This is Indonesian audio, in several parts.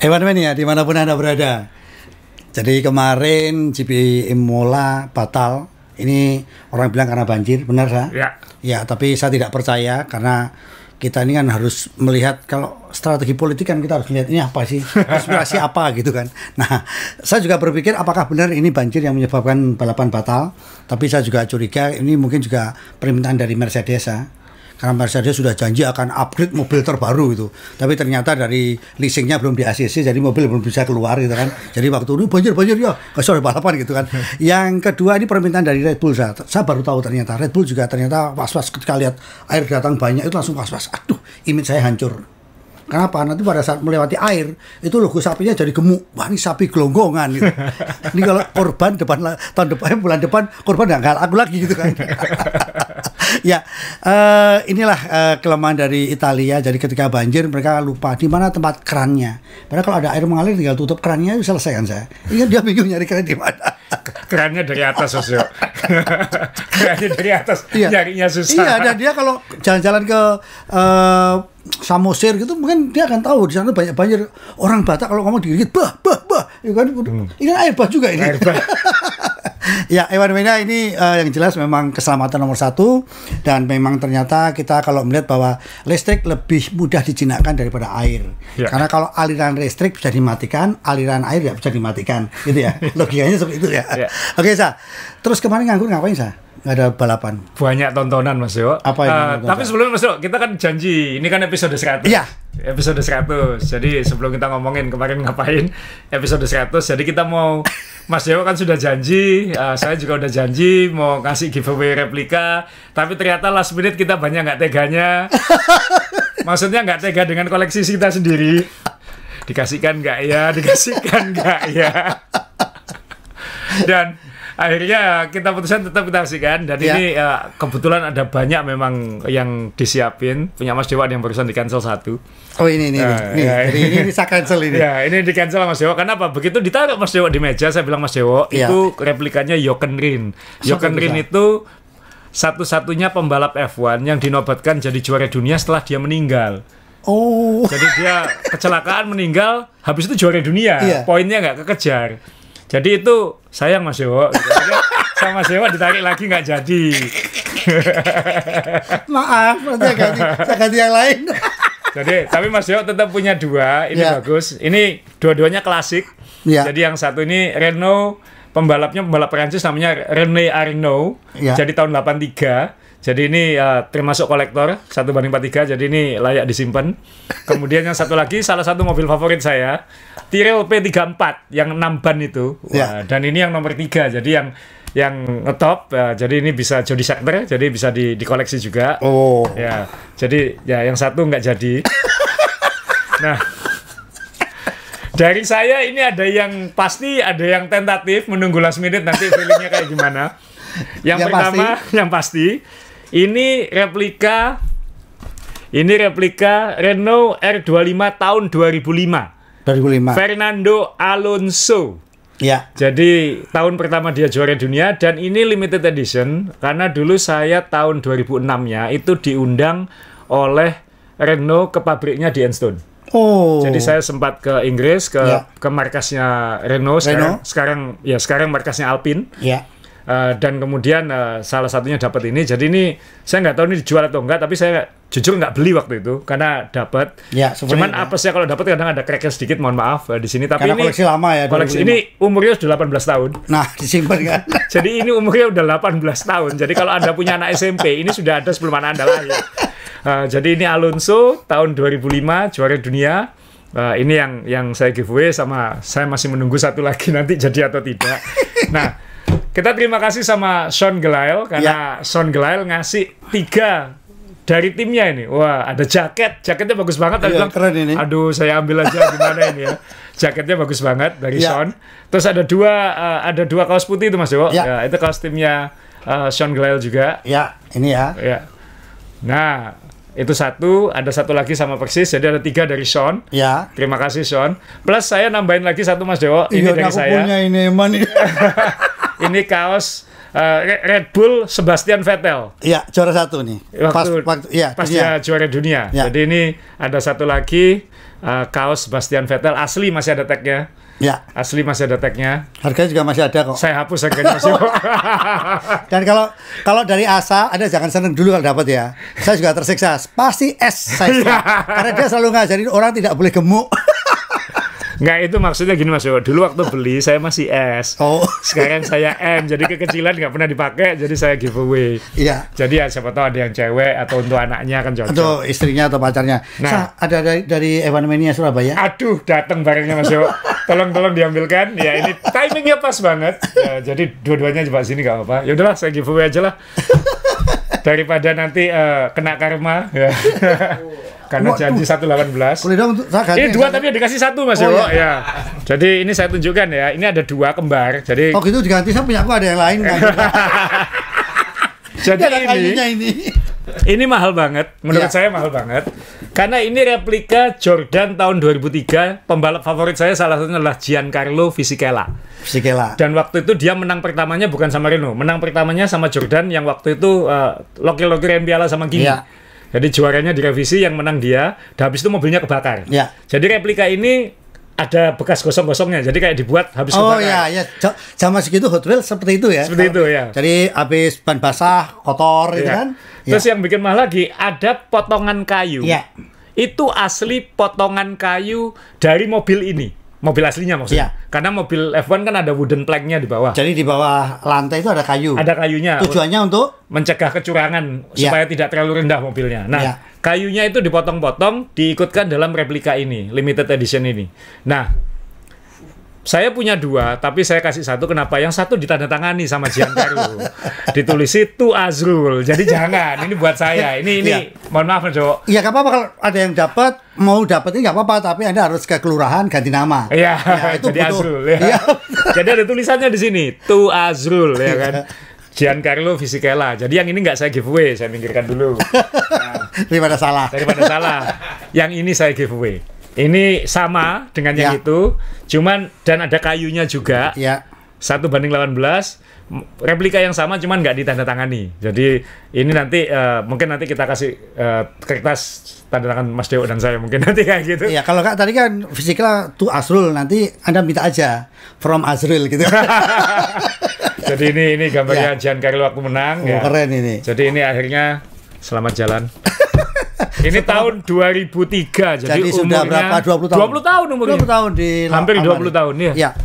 Hewan mania dimanapun Anda berada. Jadi kemarin GP Imola batal. Ini orang bilang karena banjir, benar sah? Ya. Ya, tapi saya tidak percaya karena kita ini kan harus melihat kalau strategi politik kan kita harus lihat ini apa sih, konspirasi apa gitu kan. Nah, saya juga berpikir apakah benar ini banjir yang menyebabkan balapan batal. Tapi saya juga curiga ini mungkin juga permintaan dari Mercedes ya. Karena Mercedes sudah janji akan upgrade mobil terbaru itu, tapi ternyata dari leasingnya belum di ACC, jadi mobil belum bisa keluar gitu kan. Jadi waktu itu banjir ya, sore balapan gitu kan. Yang kedua ini permintaan dari Red Bull, saya baru tahu ternyata Red Bull juga ternyata was-was ketika lihat air datang banyak itu langsung was-was. Aduh, image saya hancur. Kenapa? Nanti pada saat melewati air itu logo sapinya jadi gemuk. Wah, ini sapi gelonggongan gitu. Ini kalau korban tahun depan bulan depan korban nggak laku lagi gitu kan. Ya, inilah kelemahan dari Italia. Jadi ketika banjir mereka lupa di mana tempat kerannya. Padahal kalau ada air mengalir tinggal tutup kerannya selesai kan saya. Ini dia bingung nyari keran di mana. Kerannya dari atas, Mas Yo. Kerannya dari atas, iya. Nyarinya susah. Iya, dan dia kalau jalan-jalan ke Samosir gitu mungkin dia akan tahu di sana banyak banjir. Orang Batak kalau ngomong dikit bah, ya kan? Ini air bah juga ini. Air bah. Ya, hewan mania ini yang jelas memang keselamatan nomor satu, dan memang ternyata kita kalau melihat bahwa listrik lebih mudah dijinakkan daripada air. Ya. Karena kalau aliran listrik bisa dimatikan, aliran air tidak bisa dimatikan, gitu ya. Logikanya seperti itu ya. Ya. Oke, Sa. Terus kemarin nganggur ngapain, Sa? Nggak ada balapan. Banyak tontonan, Mas Yo. Apa ini? Tapi sebelumnya, Mas Yo, kita kan janji, ini kan episode 100. Iya. Episode 100. Jadi sebelum kita ngomongin kemarin ngapain, episode 100. Jadi kita mau, Mas Yo kan sudah janji, saya juga udah janji mau kasih giveaway replika, tapi ternyata last minute kita banyak nggak teganya. Maksudnya nggak tega dengan koleksi kita sendiri. Dikasihkan nggak ya, dikasihkan nggak ya. Dan akhirnya kita putuskan tetap kita kasihkan. Dan ya. Ini kebetulan ada banyak memang yang disiapin. Punya Mas Dewa yang barusan di cancel satu. Oh ini saya cancel ini. Ya, ini di cancel Mas Dewa. Kenapa? Begitu ditaruh Mas Dewa di meja, saya bilang Mas Dewa, ya. Itu replikanya Jochen Rindt. Jochen Rindt itu satu-satunya pembalap F1 yang dinobatkan jadi juara dunia setelah dia meninggal. Oh. Jadi dia kecelakaan meninggal, habis itu juara dunia. Iya. Poinnya nggak kekejar. Jadi itu sayang Mas Dewo, gitu. Sama Mas Dewo ditarik lagi nggak jadi. Maaf, saya ganti yang lain. Jadi, tapi Mas Dewo tetap punya dua, ini bagus. Ini dua-duanya klasik. Jadi yang satu ini Renault, pembalap Perancis namanya René Arnoux. Jadi tahun 83. Jadi ini termasuk kolektor 1:43, jadi ini layak disimpan. Kemudian yang satu lagi, salah satu mobil favorit saya, Tyrrell P34 yang 6 ban itu. Wah, dan ini yang nomor 3, jadi yang ngetop. Jadi ini bisa Jody Scheckter, jadi bisa dikoleksi juga. Oh. Ya, jadi ya yang satu nggak jadi. Nah, dari saya ini ada yang pasti, ada yang tentatif, menunggu last minute nanti feelingnya kayak gimana. Yang pertama, yang pasti. Ini replika Renault R25 tahun 2005. Fernando Alonso. Ya. Jadi tahun pertama dia juara dunia, dan ini limited edition karena dulu saya tahun 2006-nya itu diundang oleh Renault ke pabriknya di Enstone. Oh. Jadi saya sempat ke Inggris ke markasnya Renault. Sekarang markasnya Alpine. Ya. Dan kemudian salah satunya dapat ini. Jadi ini saya nggak tahu ini dijual atau enggak, tapi saya jujur nggak beli waktu itu karena dapat. Ya, cuman apa sih kalau dapat kadang ada cracknya sedikit, mohon maaf di sini. Tapi karena ini koleksi lama ya. Koleksi ini umurnya sudah 18 tahun. Nah, disimpan kan. Jadi ini umurnya udah 18 tahun. Jadi kalau Anda punya anak SMP, ini sudah ada sebelum anak Anda lahir. Jadi ini Alonso tahun 2005 juara dunia. Ini yang saya giveaway, sama saya masih menunggu satu lagi nanti jadi atau tidak. Nah, kita terima kasih sama Sean Gelael karena Sean Gelael ngasih 3 dari timnya ini. Wah, ada jaketnya bagus banget. Bilang, keren ini. Aduh, saya ambil aja gimana ini ya. Jaketnya bagus banget dari Sean. Terus ada dua kaos putih itu Mas Dewo. Ya, itu kaos timnya Sean Gelael juga. Ya, ini ya. Nah, itu ada satu lagi sama persis, jadi ada 3 dari Sean. Ya. Terima kasih Sean. Plus saya nambahin lagi satu Mas Dewo. Ini dari saya. Punya ini emang ini. Ini kaos Red Bull Sebastian Vettel. Iya, juara 1 nih. Pas dia juara dunia. Ya. Jadi ini ada satu lagi kaos Sebastian Vettel asli, masih ada tagnya. Ya. Asli masih ada tagnya. Harganya juga masih ada kok. Saya hapus harganya masih. Dan kalau dari Asa, Anda jangan seneng dulu kalau dapat ya. Saya juga tersiksa. Pasti S size. Karena dia selalu ngajarin orang tidak boleh gemuk. Nggak, itu maksudnya gini Mas Yo. Dulu waktu beli saya masih S. Sekarang saya M. Jadi kekecilan nggak pernah dipakai. Jadi saya giveaway. Iya. Jadi ya siapa tahu ada yang cewek atau untuk anaknya kan cocok. Untuk istrinya atau pacarnya. Nah, ada dari Evan Mania Surabaya. Aduh, datang barangnya Mas Yo. Tolong diambilkan. Ya ini timingnya pas banget. Ya, jadi dua-duanya coba sini nggak apa-apa. Ya udahlah, saya giveaway aja lah. Daripada nanti kena karma. Ya. Karena janji 118. Ini 2 tapi dikasih 1 Mas Yo. Ya. Jadi ini saya tunjukkan ya. Ini ada 2 kembar. Jadi gitu diganti, saya punya aku ada yang lain kan. Jadi ini mahal banget. Menurut saya mahal banget. Karena ini replika Jordan tahun 2003. Pembalap favorit saya salah satunya adalah Giancarlo Fisichella. Dan waktu itu dia menang pertamanya bukan sama Renault. Menang pertamanya sama Jordan yang waktu itu Loki Rempiala sama Kimi. Jadi juaranya direvisi, yang menang dia. Dan habis itu mobilnya kebakar. Ya. Jadi replika ini ada bekas gosong-gosongnya. Jadi kayak dibuat habis kebakar. Iya. Zaman segitu Hot Wheels seperti itu ya. Seperti itu ya. Jadi habis ban basah, kotor gitu kan. Terus yang bikin mahal lagi, ada potongan kayu. Itu asli potongan kayu dari mobil ini. Mobil aslinya maksudnya. Karena mobil F1 kan ada wooden plank-nya di bawah. Jadi di bawah lantai itu ada kayu. Ada kayunya. Tujuannya untuk mencegah kecurangan supaya tidak terlalu rendah mobilnya. Nah, kayunya itu dipotong-potong, diikutkan dalam replika ini, limited edition ini. Nah, saya punya 2, tapi saya kasih 1. Kenapa? Yang 1 ditandatangani sama Giancarlo. Ditulis itu Azrul. Jadi jangan. Ini buat saya. Ini mohon maaf Cok. Iya, nggak apa-apa kalau ada yang dapat ini nggak apa-apa. Tapi Anda harus ke kelurahan ganti nama. Iya. Itu jadi butuh. Azrul. Ya. Jadi ada tulisannya di sini. Tu Azrul, ya kan. Giancarlo Fisichella. Jadi yang ini nggak saya giveaway. Saya minggirkan dulu. Daripada salah. Yang ini saya giveaway. Ini sama dengan yang itu, cuman dan ada kayunya juga. 1:18, replika yang sama cuman nggak ditandatangani. Jadi ini nanti mungkin nanti kita kasih kertas tanda tangan Mas Dewo dan saya mungkin nanti kayak gitu. Iya, kalau tadi kan Fisichella tu Azrul, nanti Anda minta aja from Azrul gitu. Jadi ini gambarnya Giancarlo waktu menang. Keren ini. Jadi ini akhirnya selamat jalan. Ini tahun 2003, jadi sudah berapa? 20 tahun. 20 tahun umurnya. 20 tahun hampir 20 tahun ya.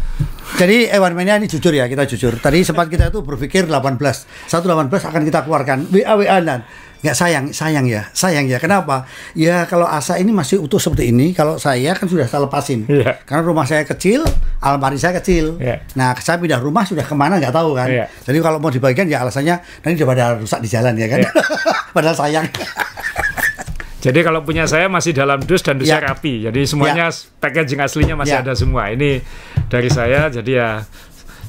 Jadi Evan Mania ini jujur ya, kita jujur. Tadi sempat kita itu berpikir 118 akan kita keluarkan WA dan nggak sayang ya. Kenapa? Ya kalau Asa ini masih utuh seperti ini, kalau saya kan sudah saya lepasin. Karena rumah saya kecil, almari saya kecil. Nah, saya pindah rumah sudah kemana nggak tahu kan. Jadi kalau mau dibagikan ya alasannya nanti daripada rusak di jalan ya kan. Padahal sayang. Jadi kalau punya saya masih dalam dus dan dusnya rapi. Jadi semuanya packaging aslinya masih ada semua. Ini dari saya. Jadi ya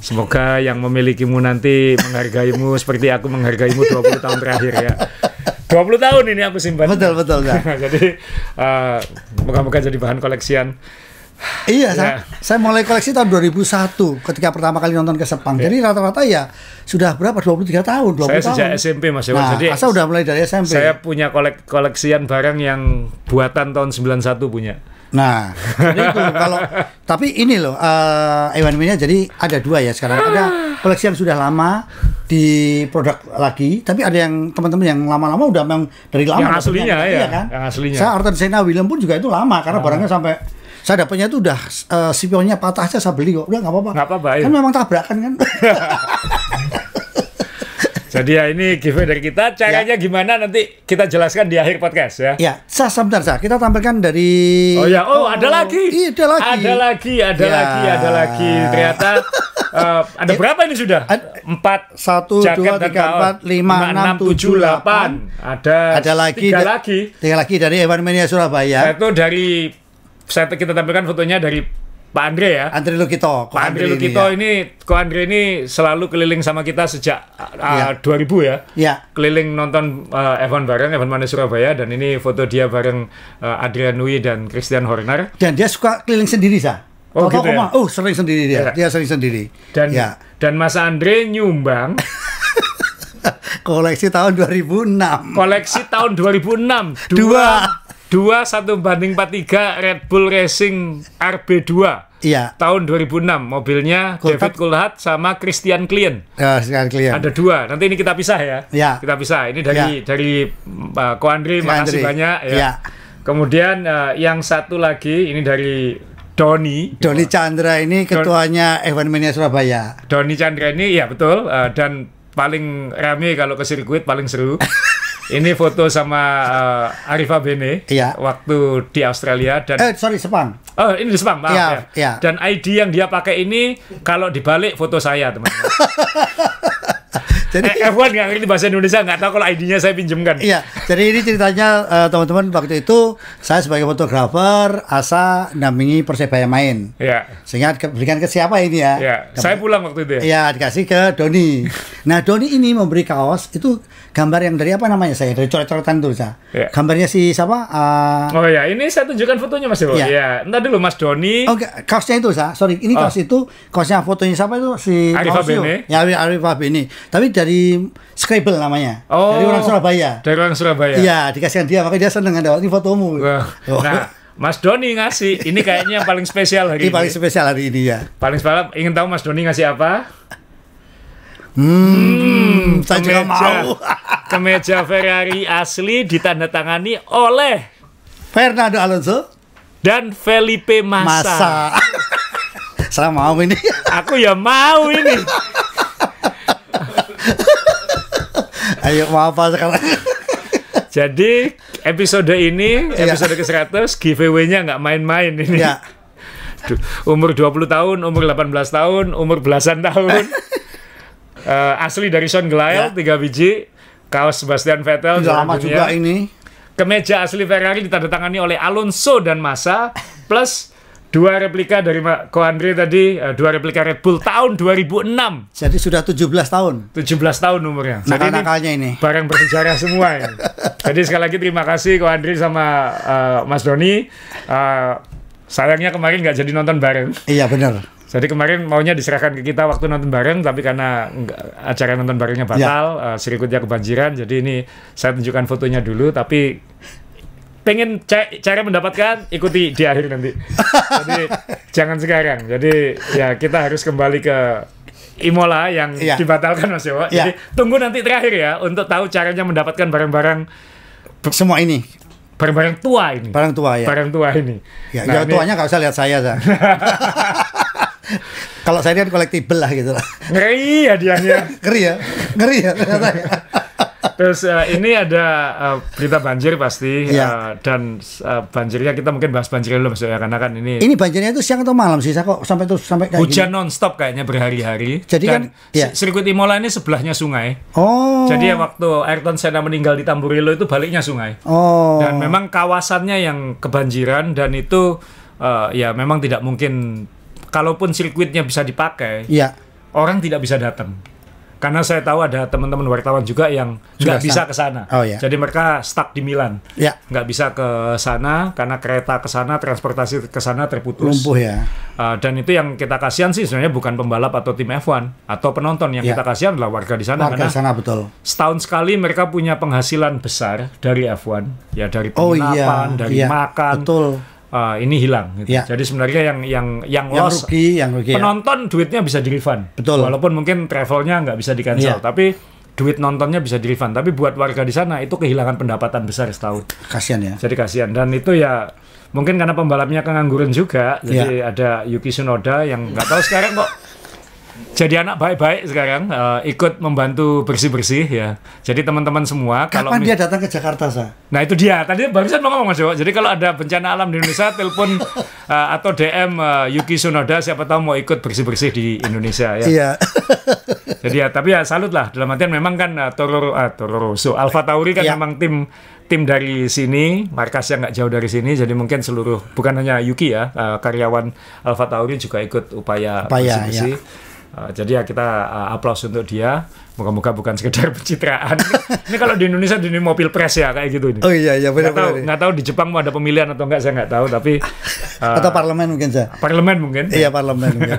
semoga yang memilikimu nanti menghargaimu seperti aku menghargaimu 20 tahun terakhir ya. 20 tahun ini aku simpan. Betul. Jadi moga-moga jadi bahan koleksian. Iya, saya mulai koleksi tahun 2001 ketika pertama kali nonton ke Sepang. Jadi rata-rata ya sudah berapa? 23 tahun, 20 saya tahun. Sejak SMP Mas Dewo. Jadi Asa udah mulai dari SMP. Saya punya koleksian barang yang buatan tahun 91 punya. Nah, jadi itu tapi ini loh Evan Mania jadi ada 2 ya sekarang. Ada koleksi yang sudah lama di produk lagi, tapi ada yang teman-teman yang lama-lama udah memang dari lama. Yang aslinya ya. Iya kan? Yang aslinya. Saya Arthur Senna William pun juga itu lama karena barangnya sampai saya dapatnya itu udah spionnya patah aja saya beli kok. Udah nggak apa-apa. Nggak apa-apa ya. Kan memang tabrakan kan. Jadi ya ini giveaway dari kita. Caranya gimana nanti kita jelaskan di akhir podcast ya. Ya, sebentar kita tampilkan dari. Ada lagi. Ada lagi. Ternyata ada berapa ini sudah? 4, 1, 2, 3, 4, 5, 6, 7, 8. Ada lagi. 3 lagi dari Evan Mania Surabaya. Itu dari kita tampilkan fotonya dari Pak Andre ya. Andre Lukito. Pak Andre Lukito ini, Ko Andre ini selalu keliling sama kita sejak 2000 ya. Keliling nonton F1 bareng, Evan Mania Surabaya, dan ini foto dia bareng Adrian Nui dan Christian Horner. Dan dia suka keliling sendiri sah. Gitu ya? Sering sendiri dia. Dia sering sendiri. Dan Mas Andre nyumbang Koleksi tahun 2006. Koleksi tahun 2006. Dua 1:43 Red Bull Racing RB2. Iya. Tahun 2006. Mobilnya David Coulthard sama Christian Klien. Christian Klien. Ada 2. Nanti ini kita pisah ya. Iya. Kita pisah. Ini dari Ko Andri, makasih banyak ya. Iya. Kemudian yang satu lagi ini dari Doni Chandra, ini ketuanya F1 Mania Surabaya. Doni Chandra ini ya betul, dan paling rame kalau ke sirkuit, paling seru. Ini foto sama Arifa Bene waktu di Australia dan Sepang. Oh, ini di Sepang, maaf ya. Iya. Dan ID yang dia pakai ini kalau dibalik foto saya, teman-teman. Jadi F1 nggak ngerti bahasa Indonesia, nggak tahu kalau ID-nya saya pinjemkan. Iya, jadi ini ceritanya teman-teman, waktu itu saya sebagai fotografer Asa dampingi Persebaya main. Iya. Sehingga berikan ke siapa ini ya? Iya. Saya pulang waktu itu ya. Iya, dikasih ke Doni. Nah, Doni ini memberi kaos itu gambar yang dari apa namanya saya? Dari coret-coretan itu saya. Ya. Gambarnya si siapa? Oh ya, ini saya tunjukkan fotonya Mas Dewo. Iya. Entar dulu Mas Doni. Oh, kaosnya itu saya. Sorry, ini kaos itu, kaosnya fotonya siapa itu? Si Arifa Bene. Ya, Arifa Bene. Tapi dari Scribble namanya. Dari orang Surabaya. Dari orang Surabaya. Iya, dikasihkan dia, makanya dia seneng ada ini fotomu. Nah, Mas Doni ngasih, ini kayaknya yang paling spesial hari ini. Ini paling spesial hari ini ya. Paling spesial, ingin tahu Mas Doni ngasih apa? Saya juga mau. Kemeja Ferrari asli ditandatangani oleh Fernando Alonso dan Felipe Massa. Saya mau ini. Aku ya mau ini. Ayo, mau apa sekarang? Jadi episode ini, episode ke-100, giveaway-nya nggak main-main ini. Ya. Umur 20 tahun, umur 18 tahun, umur belasan tahun. Asli dari Sean Glyle, 3 biji. Kaos Sebastian Vettel. Lama juga ini. Kemeja asli Ferrari ditandatangani oleh Alonso dan Massa. Plus 2 replika dari Ko Andri tadi, 2 replika Red Bull tahun 2006. Jadi sudah 17 tahun. 17 tahun umurnya. Nakal-nakalnya ini. Barang bersejarah semua ya. Jadi sekali lagi terima kasih Ko Andri sama Mas Doni. Sayangnya kemarin nggak jadi nonton bareng. Iya benar. Jadi kemarin maunya diserahkan ke kita waktu nonton bareng, tapi karena acara nonton barengnya batal, sirkuitnya kebanjiran. Jadi ini saya tunjukkan fotonya dulu, tapi pengen cara mendapatkan, ikuti di akhir nanti. Jadi jangan sekarang. Jadi ya kita harus kembali ke Imola yang dibatalkan Mas Dewo. Jadi tunggu nanti terakhir ya untuk tahu caranya mendapatkan barang-barang semua ini. Barang-barang tua ini. Barang tua ya. Barang tua ini. Ya, nah, tuanya nggak usah lihat saya. Kalau saya kan collectible lah gitu lah. Ngeri hadiahnya. Ngeri ya ternyata. Terus ini ada berita banjir pasti, dan banjirnya kita mungkin bahas banjir dulu Mas ya, karena kan ini banjirnya itu siang atau malam sih, saya kok sampai kayak hujan non-stop kayaknya berhari-hari. Jadi dan kan sirkuit Imola ini sebelahnya sungai. Jadi waktu Ayrton Senna meninggal di Tamburello itu baliknya sungai. Dan memang kawasannya yang kebanjiran, dan itu ya memang tidak mungkin, kalaupun sirkuitnya bisa dipakai, orang tidak bisa datang. Karena saya tahu ada teman-teman wartawan juga yang nggak bisa ke sana. Jadi mereka stuck di Milan. Nggak bisa ke sana karena kereta ke sana, transportasi ke sana terputus. Lumpuh ya. Dan itu yang kita kasihan sih sebenarnya bukan pembalap atau tim F1 atau penonton. Yang kita kasihan adalah warga di sana. Warga di sana, betul. Setahun sekali mereka punya penghasilan besar dari F1. Ya dari penginapan, dari makan. Betul. Ini hilang gitu. Jadi sebenarnya yang loss, rugi penonton duitnya bisa di-refund. Betul. Walaupun mungkin travelnya nggak bisa di-cancel, tapi duit nontonnya bisa di-refund. Tapi buat warga di sana itu kehilangan pendapatan besar setahun. Kasian ya. Jadi kasihan, dan itu ya mungkin karena pembalapnya kengangguran juga. Jadi ada Yuki Tsunoda yang nggak tahu sekarang kok jadi anak baik-baik sekarang, ikut membantu bersih-bersih ya. Jadi teman-teman semua, kapan dia datang ke Jakarta, Sa? Nah itu dia, tadi barusan mau ngomong Mas Dewo. Jadi kalau ada bencana alam di Indonesia, telepon atau DM Yuki Tsunoda, siapa tahu mau ikut bersih-bersih di Indonesia ya. Iya. Jadi ya, tapi ya salut lah. Dalam artian memang kan Toro Rosso, Alfa Tauri kan memang tim dari sini, markasnya nggak jauh dari sini, jadi mungkin seluruh, bukan hanya Yuki ya, karyawan Alfa Tauri juga ikut upaya bersih-bersih. Jadi ya kita aplaus untuk dia. Moga-moga bukan sekedar pencitraan. Ini kalau di Indonesia di mobil press ya kayak gitu ini. Oh iya benar. Nggak tahu di Jepang mau ada pemilihan atau enggak, saya nggak tahu, tapi atau parlemen mungkin saya. Parlemen mungkin. Iya parlemen mungkin.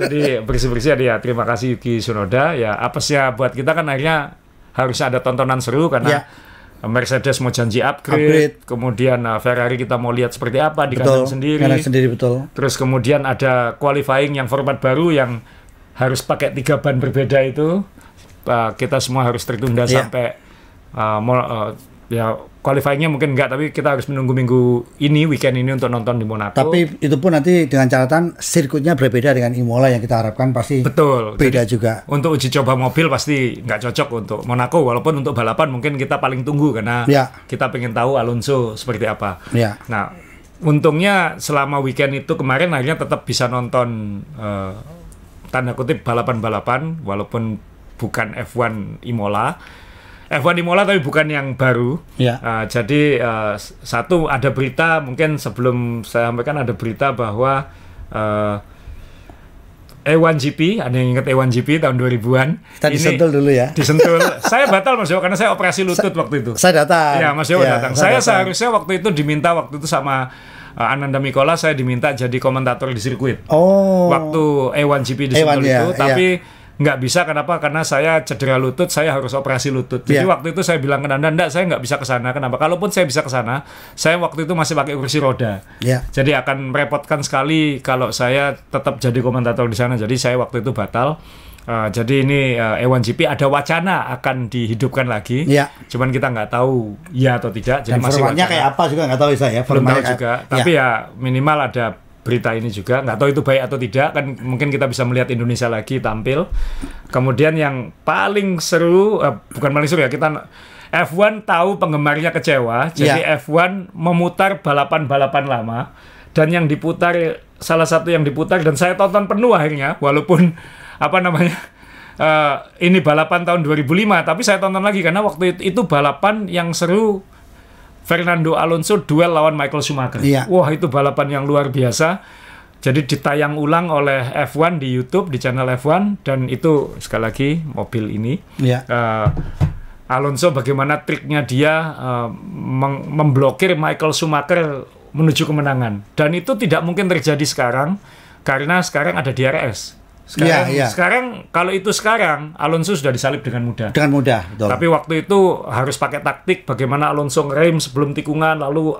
Jadi bersih-bersih ya. Terima kasih Yuki Tsunoda ya. Apesnya buat kita kan akhirnya harusnya ada tontonan seru karena Mercedes mau janji upgrade. Kemudian Ferrari kita mau lihat seperti apa di kandang sendiri. Betul. Terus kemudian ada qualifying yang format baru yang harus pakai 3 ban berbeda itu. Kita semua harus tertunda sampai ya qualifyingnya mungkin enggak, tapi kita harus menunggu weekend ini untuk nonton di Monaco. Tapi itu pun nanti dengan catatan sirkuitnya berbeda dengan Imola yang kita harapkan pasti beda juga. Untuk uji coba mobil pasti nggak cocok untuk Monaco, walaupun untuk balapan mungkin kita paling tunggu karena kita pengen tahu Alonso seperti apa. Nah, untungnya selama weekend itu kemarin akhirnya tetap bisa nonton tanda kutip balapan-balapan walaupun bukan F1 Imola. F1 Imola tapi bukan yang baru. Jadi satu ada berita, mungkin sebelum saya sampaikan ada berita bahwa A1GP, ada yang ingat A1GP tahun 2000-an. Kita disentul dulu ya. Disentul. Saya batal Mas Yo karena saya operasi lutut waktu itu. Saya datang. Ya, Mas Yo datang. Saya seharusnya waktu itu diminta waktu itu sama Ananda Mikola, saya diminta jadi komentator di sirkuit. Waktu A1GP disentul itu, tapi nggak bisa. Kenapa? Karena saya cedera lutut, saya harus operasi lutut. Jadi waktu itu saya bilang ke Anda, enggak, saya nggak bisa ke sana. Kenapa? Kalaupun saya bisa ke sana, saya waktu itu masih pakai kursi roda. Jadi akan merepotkan sekali kalau saya tetap jadi komentator di sana. Jadi saya waktu itu batal. Jadi ini A1GP ada wacana akan dihidupkan lagi. Cuman kita nggak tahu ya atau tidak. Jadi dan masih formatnya kayak apa juga nggak tahu saya. Belum tahu juga. Tapi ya minimal ada berita ini juga, nggak tahu itu baik atau tidak, kan mungkin kita bisa melihat Indonesia lagi tampil. Kemudian yang paling seru, bukan paling seru ya, kita F1 tahu penggemarnya kecewa, jadi F1 memutar balapan-balapan lama, dan yang diputar, salah satu yang diputar, dan saya tonton penuh akhirnya, walaupun ini balapan tahun 2005, tapi saya tonton lagi, karena waktu itu balapan yang seru, Fernando Alonso duel lawan Michael Schumacher. Wah, itu balapan yang luar biasa. Jadi ditayang ulang oleh F1 di YouTube, di channel F1, dan itu sekali lagi mobil ini. Alonso bagaimana triknya dia memblokir Michael Schumacher menuju kemenangan. Dan itu tidak mungkin terjadi sekarang karena sekarang ada DRS. Sekarang kalau itu sekarang Alonso sudah disalip dengan mudah. Betul. Tapi waktu itu harus pakai taktik bagaimana Alonso ngerem sebelum tikungan, lalu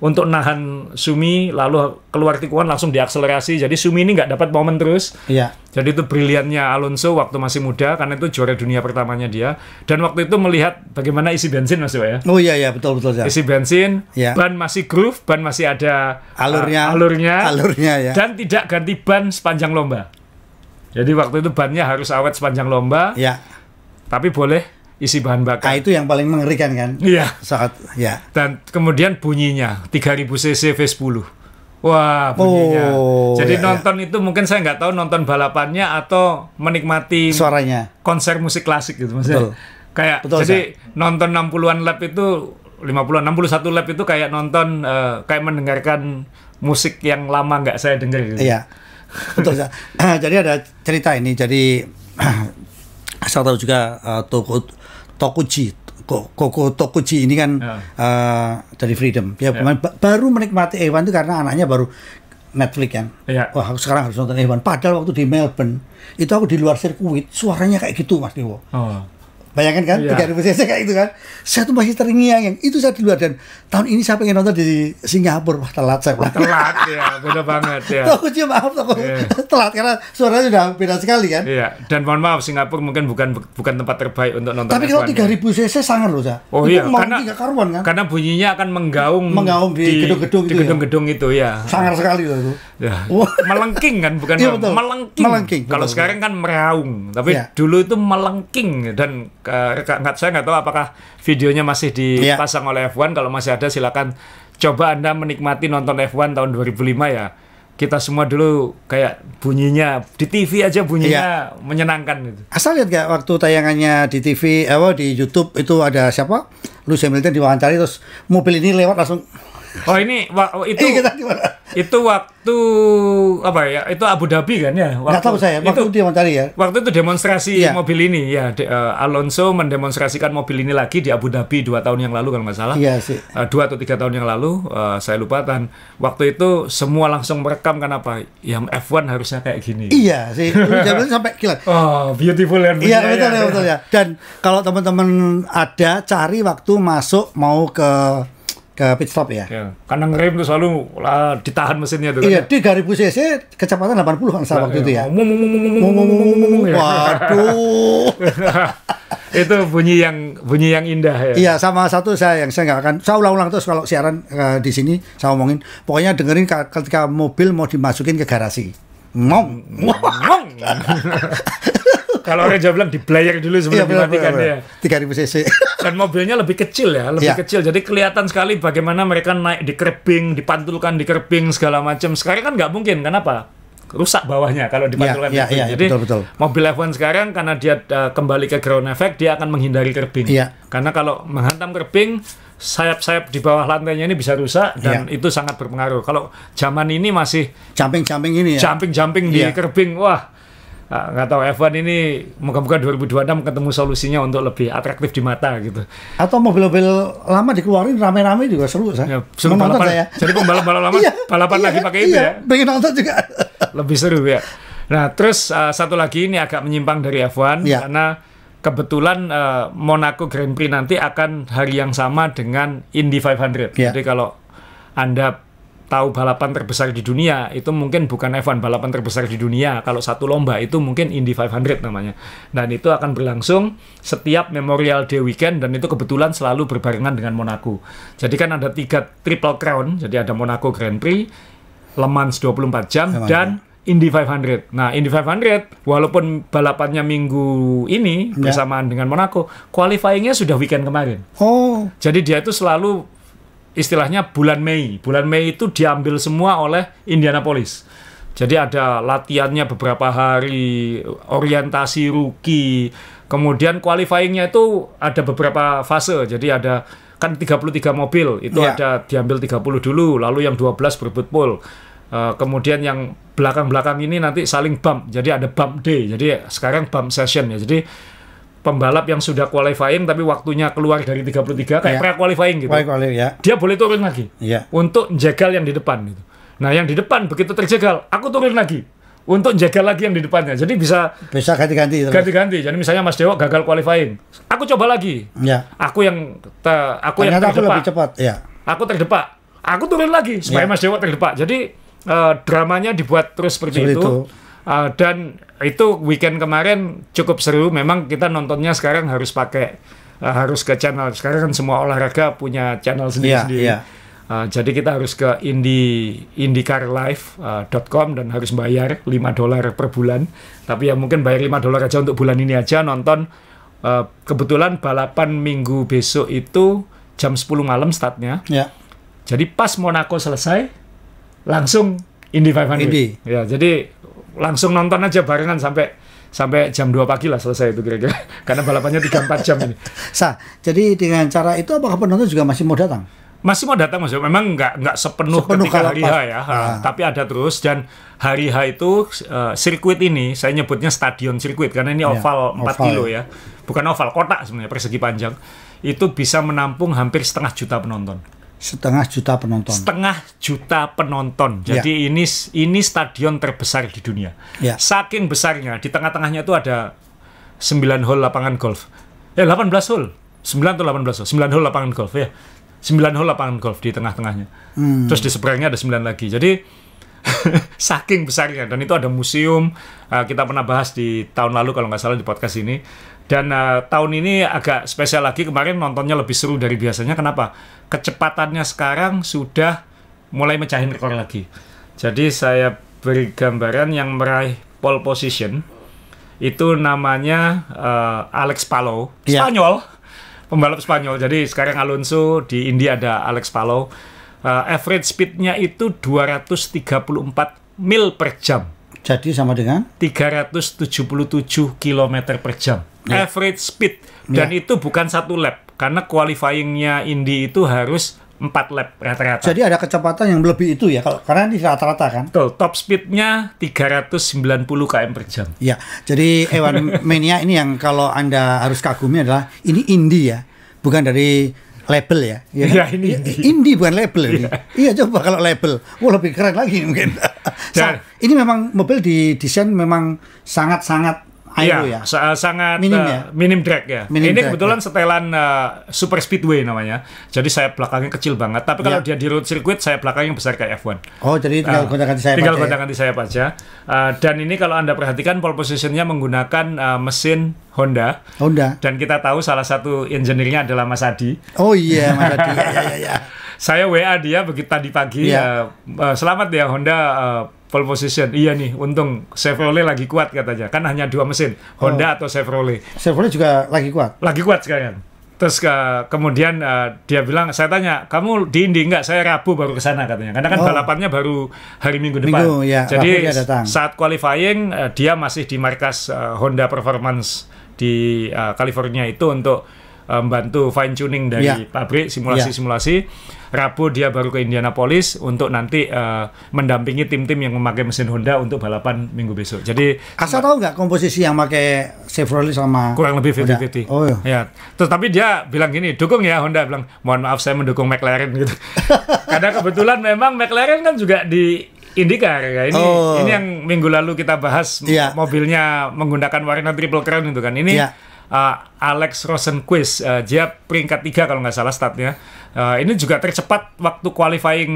untuk nahan Sumi, lalu keluar tikungan langsung diakselerasi. Jadi Sumi ini nggak dapat momen terus. Jadi itu briliannya Alonso waktu masih muda, karena itu juara dunia pertamanya dia. Dan waktu itu melihat bagaimana isi bensin Mas Yo ya. Betul. Isi bensin, ban masih groove, ban masih ada alurnya dan tidak ganti ban sepanjang lomba. Jadi waktu itu bannya harus awet sepanjang lomba. Tapi boleh isi bahan bakar. Itu yang paling mengerikan kan? Saat Dan kemudian bunyinya 3000 cc V10. Wah, bunyinya. Jadi nonton itu mungkin saya nggak tahu nonton balapannya atau menikmati suaranya. Konser musik klasik gitu maksudnya. Jadi nonton 60-an lap itu 51 lap itu kayak nonton kayak mendengarkan musik yang lama nggak saya dengar gitu. Betul. Jadi ada cerita ini. Jadi saya tahu juga Tokuji ini kan dari Freedom. Dia baru menikmati F1 itu karena anaknya baru Netflix kan. Wah, aku sekarang harus nonton F1. Padahal waktu di Melbourne itu aku di luar sirkuit, suaranya kayak gitu Mas Dewo. Bayangkan kan, 3000 cc kayak gitu kan. Saya tuh masih terngiang-ngiang. Itu saya di luar, dan tahun ini saya pengen nonton di Singapura. Wah, telat saya. Telat ya, beda banget ya. Tokuji telat karena suaranya sudah beda sekali kan. Dan mohon maaf, Singapura mungkin bukan tempat terbaik untuk nonton. Tapi kalau 3000 cc sangat loh, Sa. Karena bunyinya akan menggaung di gedung-gedung itu ya. Sangat sekali loh itu. Melengking kan, bukan melengking. Kalau sekarang kan meraung, tapi dulu itu melengking. Dan saya nggak tahu apakah videonya masih dipasang oleh F1. Kalau masih ada silakan coba Anda menikmati nonton F1 tahun 2005 ya. Kita semua dulu kayak bunyinya di TV aja bunyinya menyenangkan gitu. Asal lihat gak waktu tayangannya di TV di YouTube itu ada siapa? Lewis Hamilton diwawancara, terus mobil ini lewat langsung Oh ini itu waktu apa ya? Itu Abu Dhabi kan ya? Nggak tahu saya. Waktu itu dia mencari ya. Waktu itu demonstrasi mobil ini ya. Alonso mendemonstrasikan mobil ini lagi di Abu Dhabi 2 tahun yang lalu kalau nggak salah. Iya sih. 2 atau 3 tahun yang lalu saya lupa. Dan waktu itu semua langsung merekam kenapa? Yang F1 harusnya kayak gini. Iya sih. Jaman sampai kilat. Oh beautiful ya. Iya betul ya. Dan kalau teman-teman ada cari waktu masuk mau ke pit stop ya. Karena ngerem tuh selalu ditahan mesinnya tuh. Iya, 3000 cc kecepatan 80 kan waktu itu ya. Waduh. Itu bunyi yang indah ya. Iya, sama satu saya nggak akan saya ulang-ulang terus kalau siaran di sini saya omongin. Pokoknya dengerin ketika mobil mau dimasukin ke garasi. Ngong. Kalau Reja bilang di player dulu sebelum dimatikan ya. 3000 cc. Dan mobilnya lebih kecil ya, kecil. Jadi kelihatan sekali bagaimana mereka naik di curbing, dipantulkan di curbing segala macam. Sekarang kan nggak mungkin, kenapa? Rusak bawahnya kalau dipantulkan. Jadi betul. mobil F1 sekarang karena dia kembali ke ground effect, dia akan menghindari curbing. Karena kalau menghantam curbing, sayap-sayap di bawah lantainya ini bisa rusak dan itu sangat berpengaruh. Kalau zaman ini masih jumping ini ya. Jumping di curbing, wah. Nggak tahu F1 ini moga-moga 2026 ketemu solusinya untuk lebih atraktif di mata gitu. Atau mobil-mobil lama dikeluarin rame-rame juga seru saya. Seru balapan saya. Jadi pembalap-balap lama balapan lagi pakai itu ya. Pengen nonton juga. Lebih seru ya. Nah, terus satu lagi ini agak menyimpang dari F1 karena kebetulan Monaco Grand Prix nanti akan hari yang sama dengan Indy 500. Jadi kalau Anda tahu balapan terbesar di dunia, itu mungkin bukan F1, balapan terbesar di dunia. Kalau satu lomba itu mungkin Indy 500 namanya. Dan itu akan berlangsung setiap Memorial Day weekend, dan itu kebetulan selalu berbarengan dengan Monaco. Jadi kan ada 3 Triple Crown, jadi ada Monaco Grand Prix, Le Mans 24 jam, dan Indy 500. Nah, Indy 500, walaupun balapannya minggu ini bersamaan dengan Monaco, qualifying-nya sudah weekend kemarin. Jadi dia itu selalu istilahnya bulan Mei. Bulan Mei itu diambil semua oleh Indianapolis. Jadi ada latihannya beberapa hari, orientasi rookie, kemudian qualifying-nya itu ada beberapa fase. Jadi ada kan 33 mobil, itu ada diambil 30 dulu, lalu yang 12 berebut pole. Kemudian yang belakang-belakang ini nanti saling bump. Jadi ada bump day. Jadi sekarang bump session ya. Jadi pembalap yang sudah qualifying tapi waktunya keluar dari 33 kayak pre-qualifying gitu. Dia boleh turun lagi untuk jegal yang di depan gitu. Nah, yang di depan begitu terjegal, aku turun lagi untuk jegal lagi yang di depannya. Jadi bisa ganti-ganti. Jadi misalnya Mas Dewo gagal qualifying, aku coba lagi. Aku yang terdepak. Lebih cepat. Aku terdepak. Aku turun lagi supaya Mas Dewo terdepak. Jadi dramanya dibuat terus seperti itu. Dan itu weekend kemarin cukup seru. Memang kita nontonnya sekarang harus harus ke channel. Sekarang kan semua olahraga punya channel sendiri-sendiri. Jadi kita harus ke indycarlive.com dan harus bayar $5 per bulan. Tapi ya mungkin bayar $5 aja untuk bulan ini aja nonton. Kebetulan balapan minggu besok itu jam 10 malam startnya. Jadi pas Monaco selesai, langsung Indy 500. Jadi langsung nonton aja barengan sampai jam 2 pagi lah selesai itu kira-kira. Karena balapannya 3-4 jam ini. Jadi dengan cara itu apakah penonton juga masih mau datang? Masih mau datang, Mas. Memang nggak sepenuh ketika hari H ya. Tapi ada terus, dan hari H itu sirkuit ini saya nyebutnya stadion sirkuit karena ini oval 4 kilo ya. Bukan oval, kotak sebenarnya persegi panjang. Itu bisa menampung hampir 500 juta penonton. 500 juta penonton. Jadi ini stadion terbesar di dunia. Saking besarnya, di tengah-tengahnya itu ada 9 hole lapangan golf. 18 hole. 9 atau 18 hole. 9 hole lapangan golf ya. 9 hole lapangan golf di tengah-tengahnya. Terus di seberangnya ada 9 lagi. Jadi saking besarnya, dan itu ada museum. Kita pernah bahas di tahun lalu kalau nggak salah di podcast ini. Dan tahun ini agak spesial lagi, kemarin nontonnya lebih seru dari biasanya. Kenapa? Kecepatannya sekarang sudah mulai mecahin rekor lagi. Jadi saya beri gambaran yang meraih pole position itu namanya Alex Palou, Spanyol, pembalap Spanyol. Jadi sekarang Alonso, di Indy ada Alex Palou. Average speednya itu 234 mil per jam. Jadi sama dengan 377 km per jam. Average speed. Dan itu bukan satu lap. Karena qualifying-nya Indy itu harus 4 lap rata-rata. Jadi ada kecepatan yang lebih itu ya, kalau karena ini rata-rata kan. Betul, top speednya 390 km per jam. Ya, jadi Ewan Mania ini yang kalau Anda harus kagumi adalah ini indie ya, bukan dari label ya. Ya, ya ini indie bukan label ini. Iya, coba kalau label, lebih keren lagi mungkin. Ini memang mobil didesain memang sangat-sangat ya, sangat minim drag ya. Ini kebetulan setelan super speedway namanya. Jadi saya belakangnya kecil banget. Tapi kalau dia di road circuit, saya belakangnya besar kayak F1. Oh, jadi tinggal gonta-ganti sayap. Tinggal gonta-ganti sayap aja. Dan ini kalau Anda perhatikan pole positionnya menggunakan mesin Honda. Dan kita tahu salah satu engineer-nya adalah Mas Adi. Oh iya, Mas Adi. Ya. Saya WA dia begitu tadi pagi. Selamat ya Honda. Pole position, iya nih, untung Chevrolet lagi kuat katanya, kan hanya 2 mesin, Honda atau Chevrolet. Chevrolet juga lagi kuat? Lagi kuat sekarang. Terus kemudian dia bilang, saya tanya, kamu di Indy enggak? Saya Rabu baru ke sana katanya, karena kan balapannya baru hari Minggu depan. Jadi saat qualifying, dia masih di markas Honda Performance di California itu untuk membantu fine tuning dari pabrik, simulasi-simulasi. Rabu dia baru ke Indianapolis untuk nanti mendampingi tim-tim yang memakai mesin Honda untuk balapan minggu besok. Jadi Asa tahu nggak komposisi yang pakai Chevrolet sama kurang lebih 50-50. Oh ya. Terus tapi dia bilang gini, dukung ya Honda, bilang mohon maaf saya mendukung McLaren gitu. Karena kebetulan memang McLaren kan juga di IndyCar ya. Ini yang minggu lalu kita bahas mobilnya menggunakan warna triple crown itu kan. Ini Alex Rosenqvist, dia peringkat 3 kalau nggak salah startnya. Ini juga tercepat waktu qualifying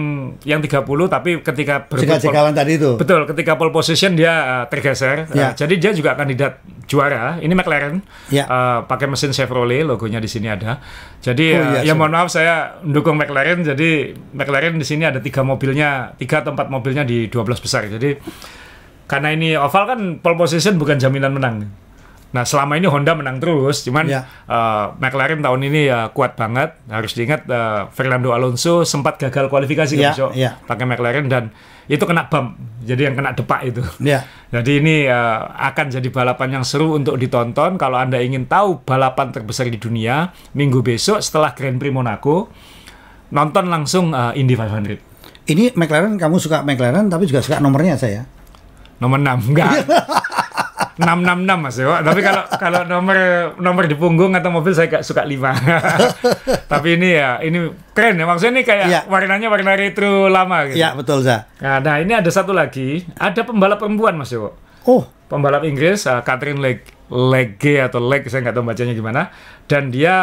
yang 30, tapi ketika tadi itu. Betul, ketika pole position dia tergeser. Jadi dia juga kandidat juara. Ini McLaren, pakai mesin Chevrolet, logonya di sini ada. Jadi mohon maaf saya mendukung McLaren. Jadi McLaren di sini ada 3 atau 4 mobilnya di 12 besar. Jadi karena ini oval kan pole position bukan jaminan menang. Nah selama ini Honda menang terus, cuman McLaren tahun ini kuat banget. Harus diingat Fernando Alonso sempat gagal kualifikasi besok pakai McLaren dan itu kena bump, jadi yang kena depak itu. Jadi ini akan jadi balapan yang seru untuk ditonton. Kalau Anda ingin tahu balapan terbesar di dunia minggu besok setelah Grand Prix Monaco, nonton langsung Indy 500. Ini McLaren, kamu suka McLaren tapi juga suka nomornya saya? Nomor 6 enggak. 666 Mas Yo. Tapi kalau nomor di punggung atau mobil saya gak suka 5. Tapi ini keren ya. Maksudnya ini kayak warnanya warna retro lama gitu. Iya, betul, Za. Nah, ini ada satu lagi, ada pembalap perempuan Mas Yo. Pembalap Inggris, Catherine Legge atau Legge, saya nggak tahu bacanya gimana. Dan dia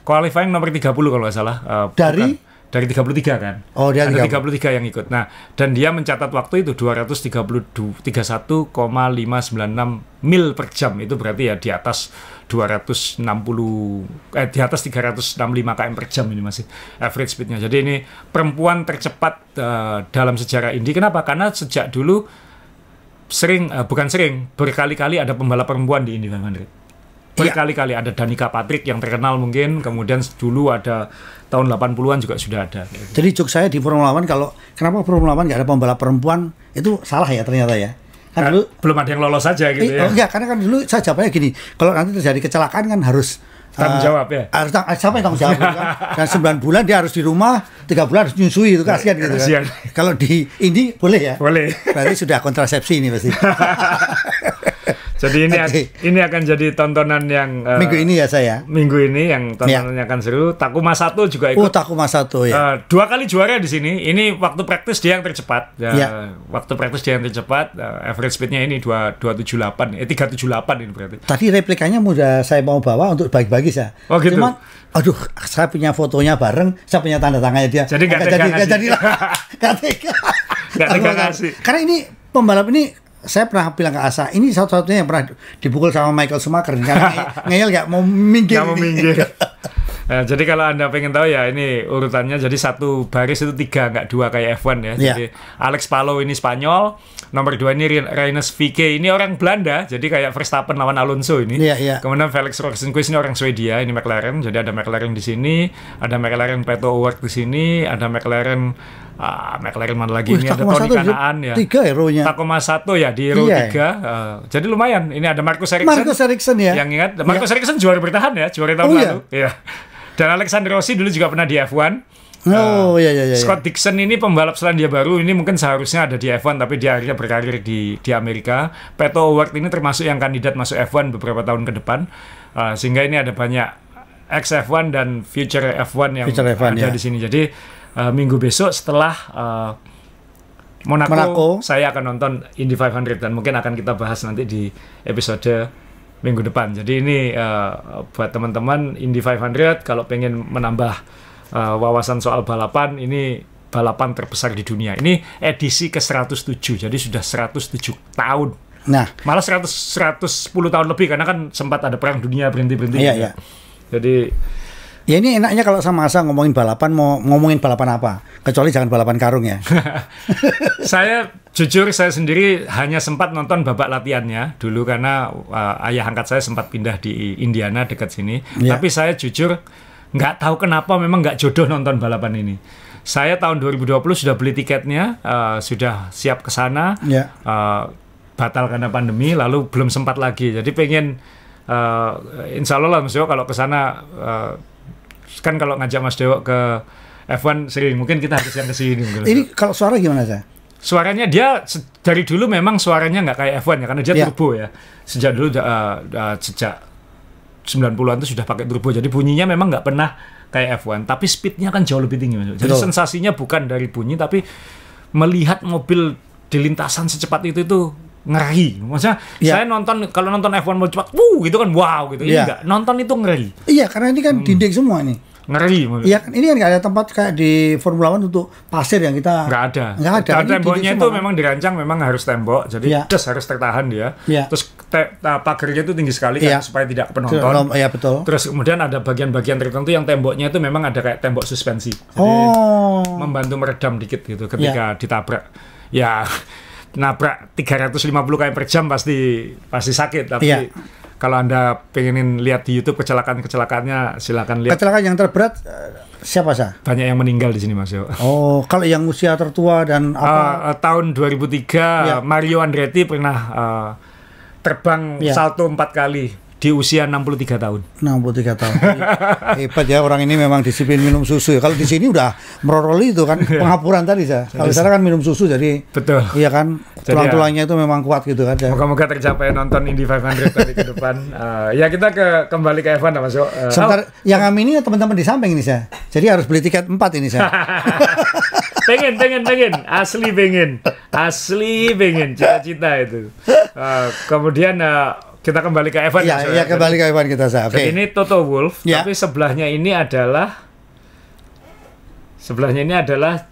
qualifying nomor 30 kalau nggak salah. Dari 33 kan. Dia ada 33 yang ikut. Nah, dan dia mencatat waktu itu 231,596 mil per jam. Itu berarti ya di atas 365 km per jam ini masih average speednya. Jadi ini perempuan tercepat dalam sejarah Indy. Kenapa? Karena sejak dulu berkali-kali ada pembalap perempuan di Indy 500. Berkali-kali ada Danica Patrick yang terkenal mungkin, kemudian dulu ada tahun 80-an juga sudah ada. Jadi joke saya di Formula One, kenapa Formula One nggak ada pembalap perempuan, itu salah ya ternyata ya. Kan dulu belum ada yang lolos saja gitu ya. Enggak, karena kan dulu saya jawabnya gini, kalau nanti terjadi kecelakaan kan harus tanggung jawab ya. Siapa yang tanggung jawab kan? Dan 9 bulan dia harus di rumah, 3 bulan harus nyusui, itu kasihan gitu kan. Kalau di Indy boleh ya? Boleh. Berarti sudah kontrasepsi ini pasti. Jadi ini akan jadi tontonan yang minggu ini ya saya. Minggu ini yang tontonannya akan seru. Takuma 1 juga ikut. Takuma 1 ya. 2 kali juara di sini. Ini waktu praktis dia yang tercepat. Waktu praktis dia yang tercepat. Average speednya ini 378 ini berarti. Tadi replikanya saya mau bawa untuk bagi-bagi saya. Oh gitu. Cuman saya punya fotonya bareng, saya punya tanda tangannya dia. Jadi nggak tega ngasih. Karena ini pembalap ini, saya pernah bilang ke Asa, ini satu-satunya yang pernah dipukul sama Michael Schumacher karena ngeyel nggak mau minggir. Nah, jadi kalau Anda pengen tahu ya, ini urutannya jadi satu baris itu 3, nggak 2 kayak F1 ya. Jadi Alex Palou ini Spanyol, nomor 2 ini Rinus VeeKay, ini orang Belanda, jadi kayak Verstappen lawan Alonso ini. Kemudian Felix Rosenqvist ini orang Swedia, ini McLaren. Jadi ada McLaren di sini, ada McLaren Pato O'Ward di sini, ada McLaren mana lagi, ini ada Tony Kanaan ya. 3 hero-nya. Takuma 1 ya di hero 3. Jadi lumayan. Ini ada Marcus Ericsson ya. Yang ingat, Marcus Ericsson juara bertahan ya, juara tahun lalu. Iya. Dan Alexander Rossi dulu juga pernah di F1. Oh iya. Scott Dixon ini pembalap Selandia Baru, ini mungkin seharusnya ada di F1 tapi dia akhirnya berkarir di Amerika. Pato O'Ward ini termasuk yang kandidat masuk F1 beberapa tahun ke depan. Sehingga ini ada banyak ex F1 dan future F1 yang ada di sini. Jadi minggu besok setelah Monaco, saya akan nonton Indy 500 dan mungkin akan kita bahas nanti di episode minggu depan. Jadi ini buat teman-teman Indy 500 kalau pengen menambah wawasan soal balapan, ini balapan terbesar di dunia. Ini edisi ke-107, jadi sudah 107 tahun. Nah, malah 110 tahun lebih karena kan sempat ada perang dunia berhenti-berhenti. Iya. Jadi ya ini enaknya kalau sama Asa ngomongin balapan, mau ngomongin balapan apa? Kecuali jangan balapan karung ya. Saya sendiri hanya sempat nonton babak latihannya dulu karena ayah angkat saya sempat pindah di Indiana dekat sini. Ya. Tapi saya jujur nggak tahu kenapa memang nggak jodoh nonton balapan ini. Saya tahun 2020 sudah beli tiketnya, sudah siap ke sana. Ya. Batal karena pandemi, lalu belum sempat lagi. Jadi pengen insya Allah lah Mas Dewo kalau ke sana kan kalau ngajak Mas Dewo ke F1 sering, mungkin kita harus yang ke sini. Ini kalau suara gimana sih? Suaranya dia dari dulu memang suaranya nggak kayak F1 ya, karena dia turbo ya. Sejak dulu sejak 90-an itu sudah pakai turbo. Jadi bunyinya memang nggak pernah kayak F1, tapi speednya kan jauh lebih tinggi Mas Dewo. Jadi sensasinya bukan dari bunyi, tapi melihat mobil di lintasan secepat itu ngeri. Maksudnya saya kalau nonton F1 mau cepat, gitu kan wow gitu. Ini enggak, nonton itu ngeri. Iya, karena ini kan dinding semua nih. Ngeri. Iya, ini kan nggak ada tempat kayak di Formula One untuk pasir yang kita nggak ada. Temboknya itu memang dirancang memang harus tembok, jadi harus tertahan dia. Terus pagarnya itu tinggi sekali kan supaya tidak penonton. Iya betul. Terus kemudian ada bagian-bagian tertentu yang temboknya itu memang ada kayak tembok suspensi. Jadi membantu meredam dikit gitu ketika ditabrak. Ya nabrak 350 km/jam pasti sakit, tapi kalau Anda pengen lihat di YouTube kecelakaannya silakan lihat. Kecelakaan yang terberat siapa sah? Banyak yang meninggal di sini Mas Yo. Oh, kalau yang usia tertua dan apa? Tahun 2003 Mario Andretti pernah terbang salto 4 kali di usia 63 tahun. 63 tahun. Hebat ya, orang ini memang disiplin minum susu ya. Kalau di sini udah meroroli itu kan penghapuran tadi ya. Kalau sana kan minum susu jadi betul. Iya kan, tulang-tulangnya itu memang kuat gitu kan. Moga-moga tercapai nonton Indy 500 tadi ke depan. Ya kita kembali ke F1 Mas Yo. Sebentar, yang ini teman-teman di samping ini saya. Jadi harus beli tiket 4 ini saya. pengen asli pengen cita-cita itu. Kemudian kita kembali ke F1 ya, kembali ke F1 kita sah. Jadi ini Toto Wolff, tapi sebelahnya ini adalah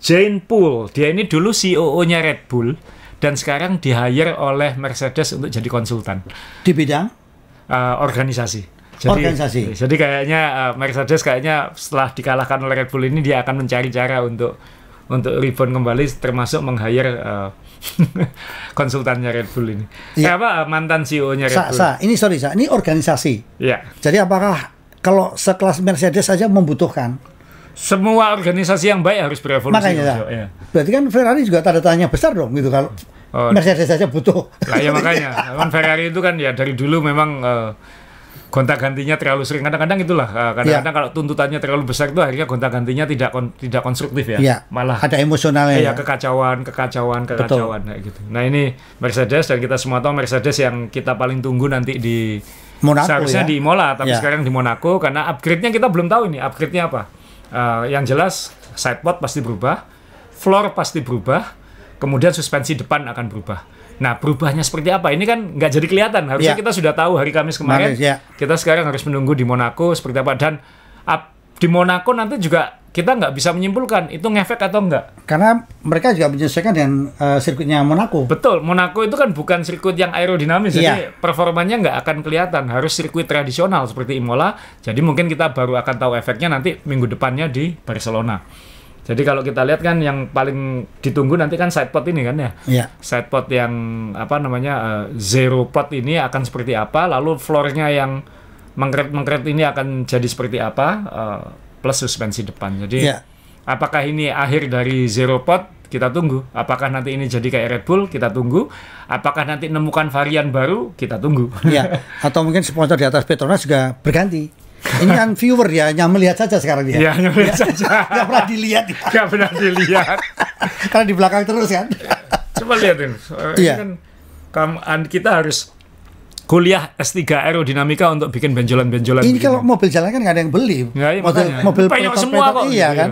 Jane Poole. Dia ini dulu CEO-nya Red Bull dan sekarang di-hire oleh Mercedes untuk jadi konsultan di bidang organisasi. Jadi kayaknya Mercedes setelah dikalahkan oleh Red Bull ini dia akan mencari cara untuk rebound kembali, termasuk meng-hire konsultannya Red Bull ini. Mantan CEO-nya Red Bull. Ini organisasi. Ya. Jadi apakah kalau sekelas Mercedes saja membutuhkan? Semua organisasi yang baik harus berevolusi. Makanya, berarti kan Ferrari juga tanda tanya besar dong gitu kalau Mercedes saja butuh. Lah ya makanya, Ferrari itu kan ya dari dulu memang gonta-gantinya terlalu sering. Kadang-kadang itulah, kadang-kadang kalau tuntutannya terlalu besar itu akhirnya gonta-gantinya tidak konstruktif ya. Malah ada emosionalnya. Ya, kekacauan kayak gitu. Nah, ini Mercedes dan kita semua tahu Mercedes yang kita paling tunggu nanti di Monaco, seharusnya di Imola, tapi sekarang di Monaco karena upgrade-nya kita belum tahu ini upgrade-nya apa. Yang jelas sidepod pasti berubah, floor pasti berubah, kemudian suspensi depan akan berubah. Nah, berubahnya seperti apa? Ini kan nggak jadi kelihatan. Harusnya kita sudah tahu hari Kamis kemarin. Kita sekarang harus menunggu di Monaco seperti apa. Dan di Monaco nanti juga kita nggak bisa menyimpulkan itu ngefek atau enggak. Karena mereka juga menyesuaikan dengan sirkuitnya Monaco. Betul. Monaco itu kan bukan sirkuit yang aerodinamis. Jadi performanya nggak akan kelihatan. Harus sirkuit tradisional seperti Imola. Jadi mungkin kita baru akan tahu efeknya nanti minggu depannya di Barcelona. Jadi kalau kita lihat kan yang paling ditunggu nanti kan sidepod ini kan ya. Sidepod yang zero pod ini akan seperti apa, lalu floornya yang mengkeret ini akan jadi seperti apa, plus suspensi depan. Jadi apakah ini akhir dari zero pod? Kita tunggu. Apakah nanti ini jadi kayak Red Bull? Kita tunggu. Apakah nanti nemukan varian baru? Kita tunggu. Atau mungkin sponsor di atas Petronas juga berganti. Ini kan viewer ya, hanya melihat saja sekarang dia. Iya, hanya melihat saja. Nggak pernah dilihat. Nggak pernah dilihat. Karena di belakang terus kan. Coba lihatin. Ini kan kita harus kuliah S3 aerodinamika untuk bikin benjolan-benjolan. Ini kalau mobil jalan kan nggak ada yang beli. Ya, mobil penyok semua kok. Iya kan.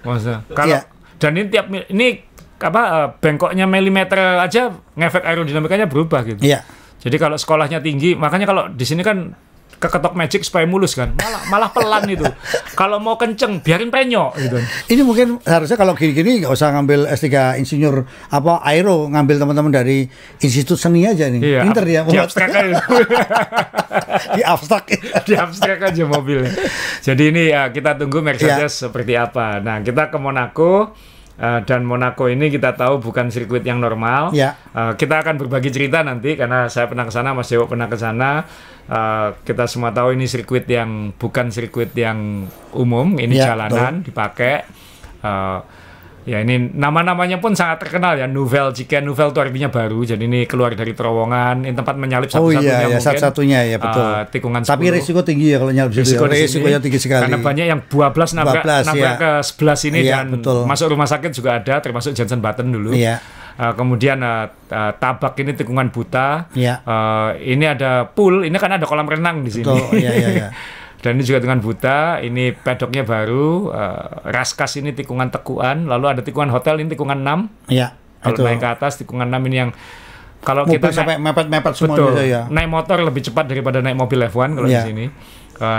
Masa. Kalau dan ini bengkoknya milimeter aja ngefek aerodinamikanya berubah gitu. Iya. Jadi kalau sekolahnya tinggi, makanya kalau di sini kan keketok magic supaya mulus kan, malah pelan itu. Kalau mau kenceng biarin penyok gitu. Ini mungkin harusnya kalau gini-gini nggak usah ngambil S3 insinyur aero, ngambil teman-teman dari institut seni aja nih. Iya, pinter ya. Di abstrak aja. Di abstrak aja mobilnya. Jadi ini kita tunggu Mercedes seperti apa. Nah, kita ke Monaco. Dan Monaco ini kita tahu bukan sirkuit yang normal. Kita akan berbagi cerita nanti karena saya pernah ke sana, Mas Dewo pernah ke sana. Kita semua tahu ini sirkuit yang bukan sirkuit yang umum, ini jalanan dipakai. Ya ini nama-namanya pun sangat terkenal ya, Nouvelle Chicken. Nouvelle itu artinya baru, jadi ini keluar dari terowongan, ini tempat menyalip satu-satunya mungkin. Satu-satunya ya betul. Tikungan 10. Tapi risiko tinggi ya kalau nyalip risikonya tinggi sekali. Karena banyak yang bablas nabrak ke sebelah sini dan masuk rumah sakit juga ada, termasuk Jensen Button dulu. Kemudian Tabak ini tikungan buta. Ini ada pool, ini kan ada kolam renang di sini. Betul. Dan ini juga tikungan buta, ini pedoknya baru, Raskas ini tikungan tekuan, lalu ada tikungan hotel ini tikungan 6. Kalau naik ke atas tikungan 6 ini yang kalau mobil kita sampai mepet-mepet semua betul, gitu ya. Naik motor lebih cepat daripada naik mobil F1 kalau di sini.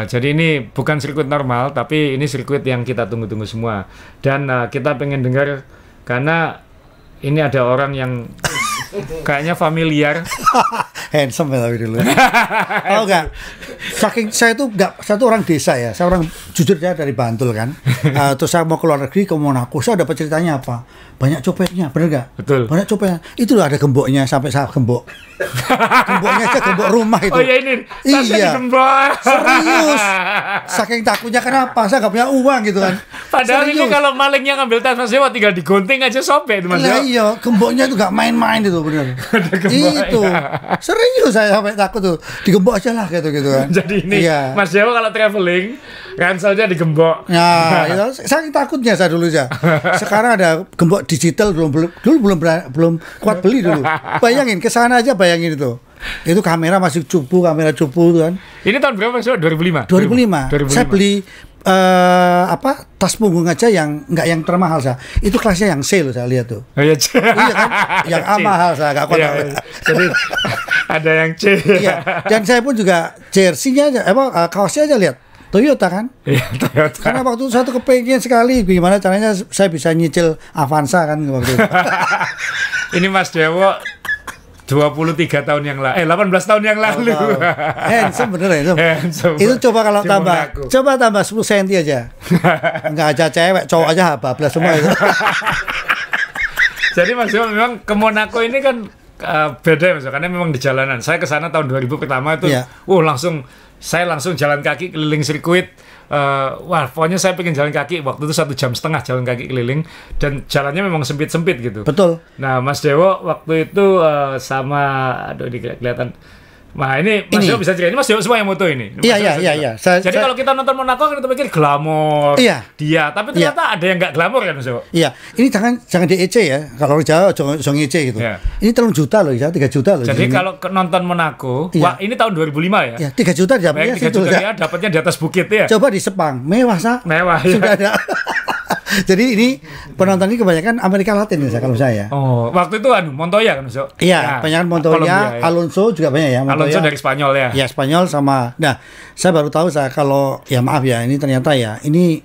Jadi ini bukan sirkuit normal, tapi ini sirkuit yang kita tunggu-tunggu semua. Dan kita pengen dengar karena ini ada orang yang kayaknya familiar. Handsome ya tapi dulu. Tahu nggak? Saya tuh orang desa ya. Saya orang jujur ya dari Bantul kan. Terus saya mau keluar negeri ke Monaco. Saya dapat ceritanya apa? Banyak copetnya, bener nggak? Betul. Banyak copetnya. Itu loh ada gemboknya sampai saya gembok. Gemboknya aja gembok rumah itu. Oh ya ini. Iya. Gembok. Serius. Saking takutnya kenapa? Saya nggak punya uang gitu kan. Padahal serius. Ini kalau malingnya ngambil tas Mas Dewa tinggal digunting aja sobek itu Mas Dewa. Iya, gemboknya itu nggak main-main itu bener. Itu. Serius saya sampai takut tuh. Digembok aja lah gitu kan. Jadi ini Mas Dewa kalau traveling ranselnya digembok. Nah, itu saking takutnya saya dulu ya. Sekarang ada gembok digital belum kuat beli dulu. Bayangin ke sana aja bayangin itu. Itu kamera masih kamera cupu kan. Ini tahun berapa Mas? 2005. 2005. Saya beli tas punggung aja yang nggak yang termahal saya. Itu kelasnya yang C loh saya lihat tuh. Oh, iya, kan? Yang A mahal saya nggak kuat. Jadi ada yang C. Iya. Dan saya pun juga jersey-nya aja, kaosnya aja lihat. Toyota kan? Iya, Toyota. Karena waktu itu saya tuh kepengen sekali gimana caranya saya bisa nyicil Avanza kan waktu itu. Ini Mas Dewo 23 tahun yang lalu, 18 tahun yang lalu. Handsome bener handsome. Itu coba kalau tambah 10 cm aja. Enggak aja cewek, cowok aja bablas semua itu. Jadi Mas Dewo memang ke Monaco ini kan beda Mas, karena memang di jalanan. Saya ke sana tahun 2000 pertama itu, saya langsung jalan kaki keliling sirkuit. Wah, pokoknya saya pengen jalan kaki. Waktu itu 1,5 jam jalan kaki keliling dan jalannya memang sempit-sempit gitu. Betul. Nah, Mas Dewo waktu itu sama, ini kelihatan. Nah, ini Mas Dewo bisa cerita. Ini Mas Dewo semua yang moto ini. Iya. Jadi kalau kita nonton Monaco kan kita pikir glamor. Iya. Dia, tapi ternyata ada yang nggak glamor kan Mas Dewo. Iya. Ini jangan di EC ya. Kalau Jawa jangan EC gitu. Iya. Ini 3 juta loh, 3 juta loh. Jadi kalau nonton Monaco, wah ini tahun 2005 ya. Iya, 3 juta dapatnya. 3 juta ya, dapatnya di atas bukit ya. Coba di Sepang, mewah sah. Mewah ya. Sudah ada. Jadi ini penonton ini kebanyakan Amerika Latin ya kalau saya. Oh, waktu itu Montoya kan, Mas? Iya, kebanyakan Montoya, Alonso juga banyak ya. Alonso dari Spanyol ya. Iya, Spanyol sama. Nah, saya baru tahu kalau maaf ya, ini ternyata ya, ini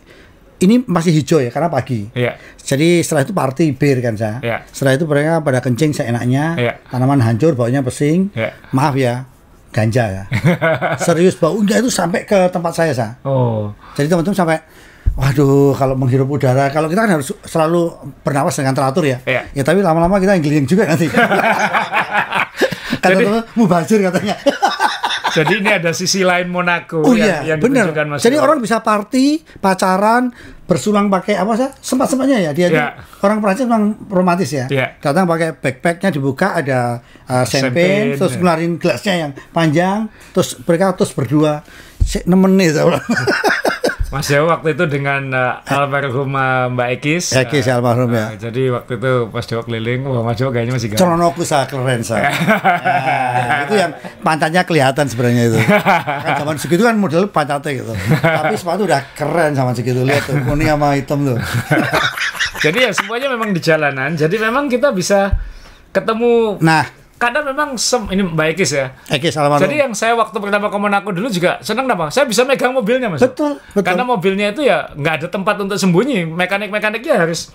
masih hijau ya karena pagi. Iya. Jadi setelah itu party bir kan saya. Iya. Setelah itu mereka pada kencing seenaknya. Iya. Tanaman hancur, baunya pesing. Iya. Maaf ya, ganja ya. Serius baunya itu sampai ke tempat saya. Oh. Jadi teman-teman sampai waduh, kalau menghirup udara, kalau kita kan harus selalu bernapas dengan teratur ya. Iya. Ya tapi lama-lama kita ngegliling juga nanti. Kata-kata mubazir katanya. Jadi ini ada sisi lain Monaco yang bener. Mas. Jadi orang bisa party, pacaran, bersulang pakai apa sih? Sempat-sempatnya ya dia orang Prancis memang romantis ya. Datang pakai backpacknya dibuka ada champagne, terus ngeluarin gelasnya yang panjang, terus mereka berdua. nemeni tau. Mas Dewo waktu itu dengan almarhum Mbak Ekis. Ekis almarhum ya. Jadi waktu itu Mas Dewo keliling, wah Mas Dewo kayaknya masih ganteng. Celonoku saya keren saya. Itu yang pantatnya kelihatan sebenarnya itu. Kan zaman segitu kan model pantatnya gitu. Tapi sepatu udah keren sama segitu, lihat tuh kuning sama hitam tuh. Jadi ya semuanya memang di jalanan. Jadi memang kita bisa ketemu. Nah, karena memang ini Mbak Ekis ya. Ekis almarhum. Jadi yang saya waktu pertama ke Monaco dulu juga senang apa? Saya bisa megang mobilnya Mas. Betul. Karena mobilnya itu ya nggak ada tempat untuk sembunyi. Mekaniknya harus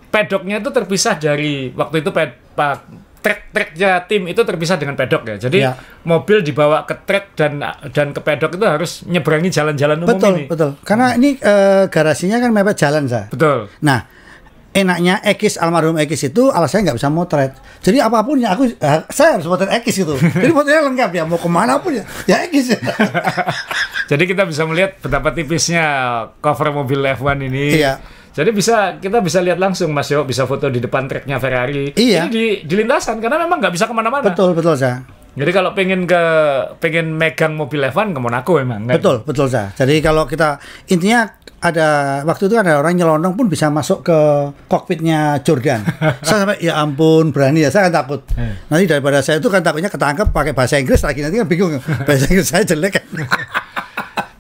pedoknya itu terpisah dari waktu itu trek-treknya tim itu terpisah dengan pedok ya. Jadi mobil dibawa ke trek dan ke pedok itu harus nyeberangi jalan-jalan umum ini. Betul. Karena ini garasinya kan mepet jalan saya. Betul. Nah, enaknya Ekis almarhum Ekis itu alasannya nggak bisa motret. Jadi apapun ya saya harus motret Ekis itu. Jadi fotonya lengkap ya, mau kemana pun ya Ekis. Jadi kita bisa melihat betapa tipisnya cover mobil F1 ini. Iya. Jadi kita bisa lihat langsung Mas Yo bisa foto di depan treknya Ferrari. Iya. Ini di lintasan karena memang nggak bisa kemana-mana. Betul saya. Jadi kalau pengen megang mobil F1 ke Monaco memang. Betul saya. Jadi kalau kita intinya ada waktu itu ada orang nyelonong pun bisa masuk ke kokpitnya Jordan. Saya sampai ya ampun berani ya, saya kan takut. Nanti daripada saya itu kan takutnya ketangkep pakai bahasa Inggris lagi, nanti kan bingung bahasa Inggris saya jelek kan.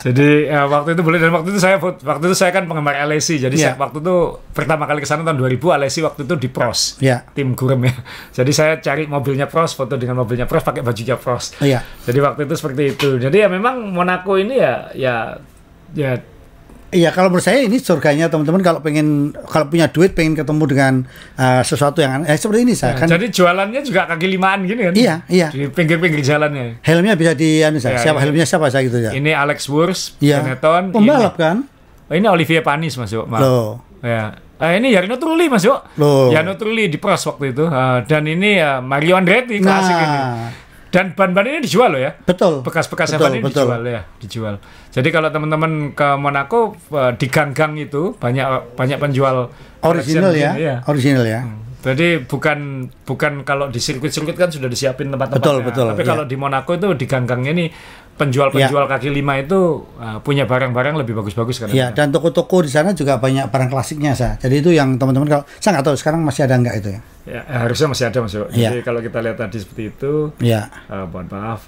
Jadi waktu itu boleh, dan waktu itu saya kan penggemar Alesi. Jadi waktu itu pertama kali ke sana tahun 2000 Alesi waktu itu di Prost. Tim Gurem ya. Jadi saya cari mobilnya Prost, foto dengan mobilnya Prost, pakai bajunya Prost. Jadi waktu itu seperti itu. Jadi ya memang Monaco ini ya iya, kalau menurut saya ini surganya teman-teman kalau punya duit pengen ketemu dengan sesuatu yang seperti ini saya kan. Jadi jualannya juga kaki limaan gini kan? Iya. Di pinggir-pinggir jalannya. Helmnya bisa helmnya siapa saya gitu ya. Ini Alex Wurz, Benetton. Pembalap kan? Ini Olivier Panis Mas Yo. Loh. Ya. Ini Jarno Trulli Mas Yo. Jarno Trulli di Prost waktu itu. Dan ini Mario Andretti klasik ini. Dan ban-ban ini dijual loh ya. Betul. Bekas-bekas ban ini dijual. Jadi kalau teman-teman ke Monaco di gang-gang itu banyak penjual original ya. Original ya. Jadi bukan kalau di sirkuit-sirkuit kan sudah disiapin tempat-tempatnya. Betul. Tapi kalau di Monaco itu di gang-gangnya ini penjual kaki lima itu punya barang-barang lebih bagus-bagus kan. Iya, dan toko-toko di sana juga banyak barang klasiknya saya. Jadi itu yang teman-teman kalau saya nggak tahu sekarang masih ada nggak itu ya. Ya, harusnya masih ada Mas Yo. Jadi kalau kita lihat tadi seperti itu, mohon maaf,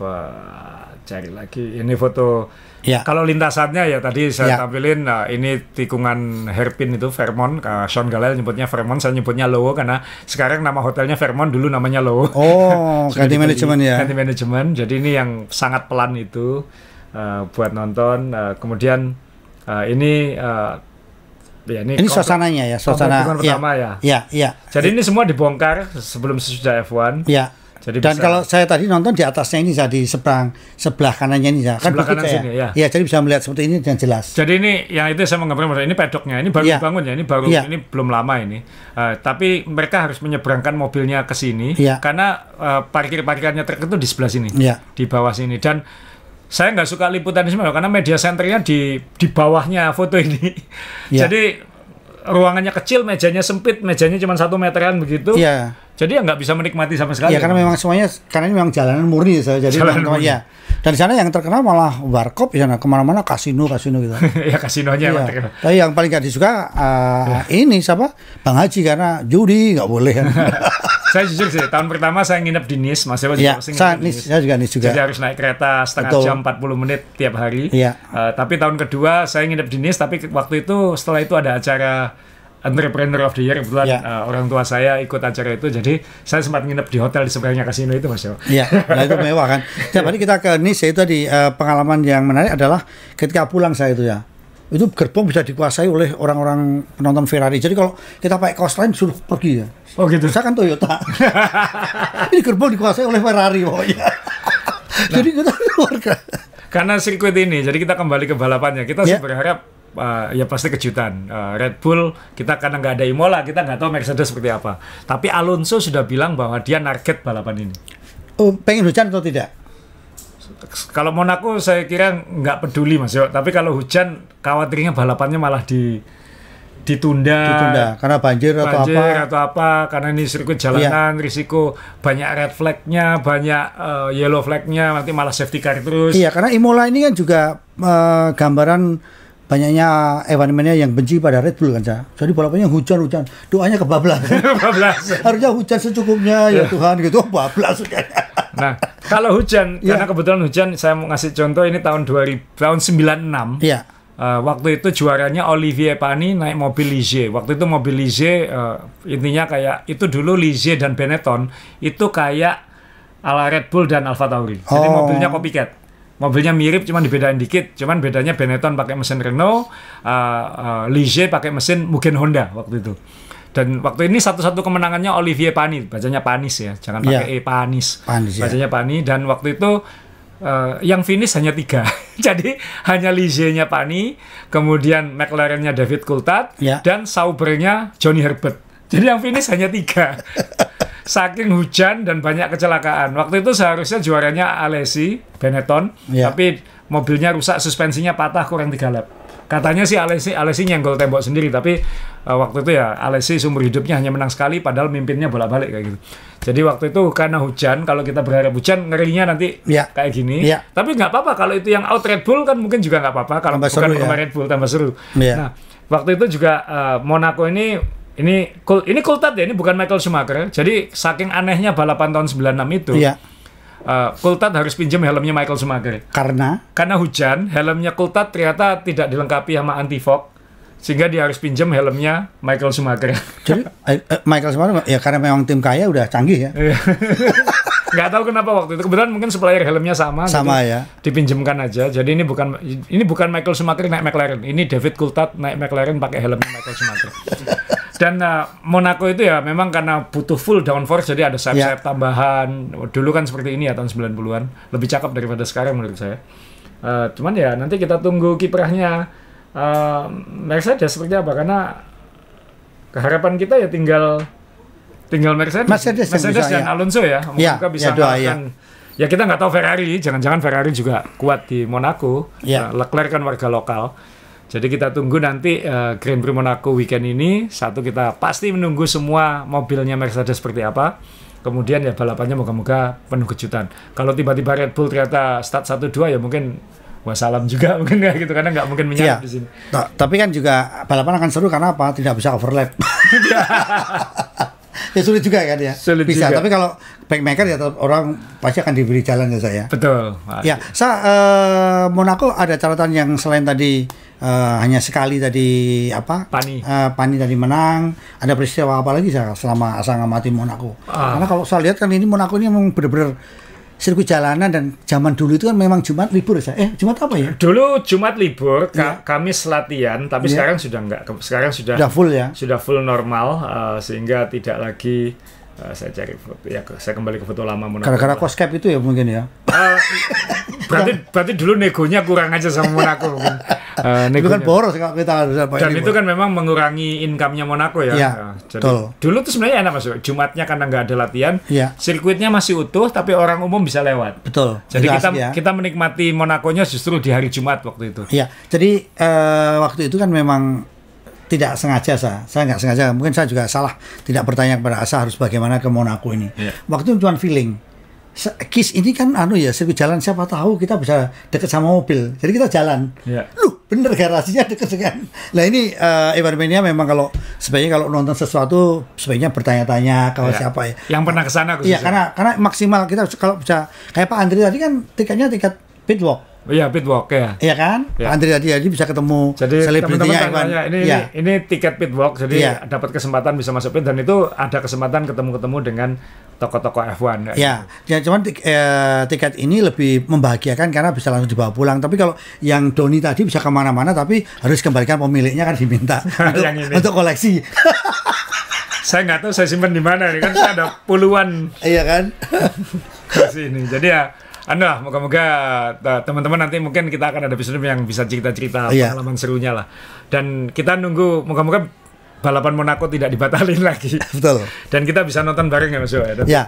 cari lagi. Ini foto. Kalau lintasannya ya tadi saya tampilin. Ini tikungan hairpin itu Fairmont. Sean Galel nyebutnya Fairmont, saya nyebutnya Lowo karena sekarang nama hotelnya Fairmont, dulu namanya Lowo. Oh, ganti manajemen ya. Ganti manajemen. Jadi ini yang sangat pelan itu buat nonton. Kemudian ini. Ini suasananya ya, suasana pertama ya. Iya. Jadi ini semua dibongkar sebelum sesudah F1. Iya. Jadi dan kalau saya tadi nonton di atasnya ini saya di sebelah kanannya ini kan sebelah kanan sini ya. Iya, jadi bisa melihat seperti ini dan jelas. Jadi ini yang itu saya mau gambarkan, ini pedoknya, ini baru dibangun ya, ini belum lama ini. Tapi mereka harus menyeberangkan mobilnya ke sini karena parkirannya truk itu di sebelah sini, di bawah sini. Dan saya nggak suka liputan di sini karena media centernya di bawahnya foto ini. Jadi ruangannya kecil, mejanya sempit, mejanya cuma 1 meteran begitu. Jadi ya nggak bisa menikmati sama sekali. Iya, karena memang semuanya karena ini memang jalanan murni saya. Jadi ya. Dan di sana yang terkenal malah warkop di sana, kemana-mana kasino gitu. Ya kasinonya yang terkenal. Tapi yang paling nggak disuka ini siapa? Bang Haji karena judi nggak boleh kan. Saya jujur sih, tahun pertama saya nginep di Nice, Mas Dewa juga saya juga Nice juga. Jadi harus naik kereta setengah jam 40 menit tiap hari. Tapi tahun kedua saya nginep di Nice, tapi waktu itu setelah itu ada acara Entrepreneur of the Year, kebetulan orang tua saya ikut acara itu, jadi saya sempat nginep di hotel di seberangnya kasino itu Mas Dewa. Iya, nah itu mewah kan. Tiap hari kita ke Nice itu tadi pengalaman yang menarik adalah ketika pulang saya itu ya. Itu gerbong bisa dikuasai oleh orang-orang penonton Ferrari. Jadi kalau kita pakai kaos lain suruh pergi ya. Oh gitu. Saya kan Toyota. Ini gerbong dikuasai oleh Ferrari pokoknya. Jadi kita keluarga. Karena sirkuit ini, jadi kita kembali ke balapannya. Kita sih berharap ya pasti kejutan. Red Bull kita karena nggak ada Imola, kita nggak tahu Mercedes seperti apa. Tapi Alonso sudah bilang bahwa dia target balapan ini. Oh, pengen hujan atau tidak? Kalau Monaco saya kira nggak peduli Mas Yo, tapi kalau hujan khawatirnya balapannya malah ditunda karena banjir atau apa karena ini sirkuit jalanan, risiko banyak red flag-nya, banyak yellow flag-nya, nanti malah safety car terus. Iya, karena Imola ini kan juga gambaran banyaknya Evan-nya yang benci pada Red Bull kan, jadi balapannya hujan-hujan, doanya kebablas. Harusnya hujan secukupnya ya Tuhan gitu, bablas. Nah, kalau hujan, karena kebetulan hujan, saya mau ngasih contoh ini tahun 96. Iya. Waktu itu juaranya Olivier Panis naik mobil Ligier. Waktu itu mobil Ligier intinya kayak itu dulu Ligier dan Benetton itu kayak ala Red Bull dan Alfa Tauri. Jadi mobilnya copycat. Mobilnya mirip, cuman dibedain dikit. Cuman bedanya Benetton pakai mesin Renault, Ligier pakai mesin Mugen Honda waktu itu. Dan waktu ini satu-satu kemenangannya Olivier Panis, bacanya Panis ya, jangan pakai Panis. Bacanya Panis. Dan waktu itu yang finish hanya 3. Jadi hanya Ligier-nya Panis, kemudian McLaren-nya David Coulthard, dan Sauber-nya Johnny Herbert. Jadi yang finish hanya 3. Saking hujan dan banyak kecelakaan. Waktu itu seharusnya juaranya Alesi, Benetton, tapi mobilnya rusak, suspensinya patah, kurang 3 lap. Katanya sih Alesi nyenggol tembok sendiri, tapi waktu itu ya Alesi seumur hidupnya hanya menang sekali, padahal mimpinnya bolak-balik kayak gitu. Jadi waktu itu karena hujan, kalau kita berharap hujan, ngerinya nanti kayak gini. Tapi nggak apa-apa, kalau itu yang out Red Bull kan mungkin juga nggak apa-apa. Kalau bukan Red Bull tambah seru. Nah, waktu itu juga Monaco ini Coulthard ya, ini bukan Michael Schumacher. Jadi saking anehnya balapan tahun 96 itu. Coulthard harus pinjam helmnya Michael Schumacher. Karena hujan, helmnya Coulthard ternyata tidak dilengkapi sama anti-fog, sehingga dia harus pinjam helmnya Michael Schumacher. Jadi Michael Schumacher ya karena memang tim kaya udah canggih ya. Nggak tahu kenapa waktu itu, kebetulan mungkin supplier helmnya sama ya, dipinjamkan aja. Jadi ini bukan Michael Schumacher naik McLaren, ini David Coulthard naik McLaren pakai helmnya Michael Schumacher. Dan Monaco itu ya memang karena butuh full downforce, jadi ada sayap-sayap tambahan. Dulu kan seperti ini ya tahun 90-an, lebih cakep daripada sekarang menurut saya. Cuman ya nanti kita tunggu kiprahnya Mercedes seperti apa, karena harapan kita ya tinggal Mercedes dan Alonso ya, moga bisa mengalahkan. Ya kita nggak tahu Ferrari, jangan-jangan Ferrari juga kuat di Monaco. Leclerc kan warga lokal. Jadi kita tunggu nanti Grand Prix Monaco weekend ini. Satu, kita pasti menunggu semua mobilnya Mercedes seperti apa. Kemudian ya balapannya moga-moga penuh kejutan. Kalau tiba-tiba Red Bull ternyata start 1-2 ya mungkin wassalam juga mungkin ya gitu, karena nggak mungkin menyalip di sini. Tapi kan juga balapan akan seru karena apa? Tidak bisa overlap. Ya sulit juga kan ya. Bisa. Tapi kalau backmaker ya orang pasti akan diberi jalan ya saya. Betul. Ya, Monaco ada catatan yang selain tadi hanya sekali tadi Panis tadi menang. Ada peristiwa apa lagi selama Asa ngamati Monaco? Karena kalau saya lihat kan ini Monaco ini memang benar-benar sirkuit jalanan, dan zaman dulu itu kan memang Jumat libur ya. Jumat apa ya? Dulu Jumat libur, Kamis latihan, tapi sekarang sudah enggak. Sekarang sudah full ya. Sudah full normal, sehingga tidak lagi saya cari foto ya, saya kembali ke foto lama Monaco. Gara-gara cost cap itu ya mungkin ya. Berarti dulu negonya kurang aja sama Monaco mungkin. Itu kan boros kalau kita harus apa. Dan itu kan memang mengurangi income-nya Monaco ya. Jadi dulu tuh sebenarnya enak Mas. Jumatnya karena nggak ada latihan, sirkuitnya masih utuh tapi orang umum bisa lewat. Betul. Jadi kita menikmati Monaco-nya justru di hari Jumat waktu itu. Iya. Jadi waktu itu kan memang tidak sengaja saya nggak sengaja, mungkin saya juga salah tidak bertanya kepada Asa harus bagaimana ke Monaco ini. Waktu itu cuma feeling. KIS ini kan sirkuit jalan, siapa tahu kita bisa deket sama mobil, jadi kita jalan. Bener garasinya deket kan. Nah ini Evan-nya memang kalau sebaiknya kalau nonton sesuatu sebaiknya bertanya-tanya kalau siapa ya yang pernah kesana. Iya, karena maksimal kita kalau bisa kayak Pak Andri tadi kan tiket pitwalk. Iya, pitwalk ya. Iya kan? Pak Andri tadi bisa ketemu selebritinya Evan. Ini tiket pitwalk, jadi dapat kesempatan bisa masuk pit, dan itu ada kesempatan ketemu dengan tokoh-tokoh F1. Ya, cuman tiket ini lebih membahagiakan karena bisa langsung dibawa pulang. Tapi kalau yang Doni tadi bisa kemana-mana, tapi harus kembalikan pemiliknya kan diminta untuk koleksi. Saya nggak tahu saya simpan di mana nih, kan saya ada puluhan. Iya kan? Kursi ini. Jadi ya, moga-moga teman-teman nanti mungkin kita akan ada episode yang bisa cerita-cerita pengalaman serunya lah. Dan kita nunggu moga-moga balapan Monaco tidak dibatalin lagi. Betul. Dan kita bisa nonton bareng ya Mas Yo ya.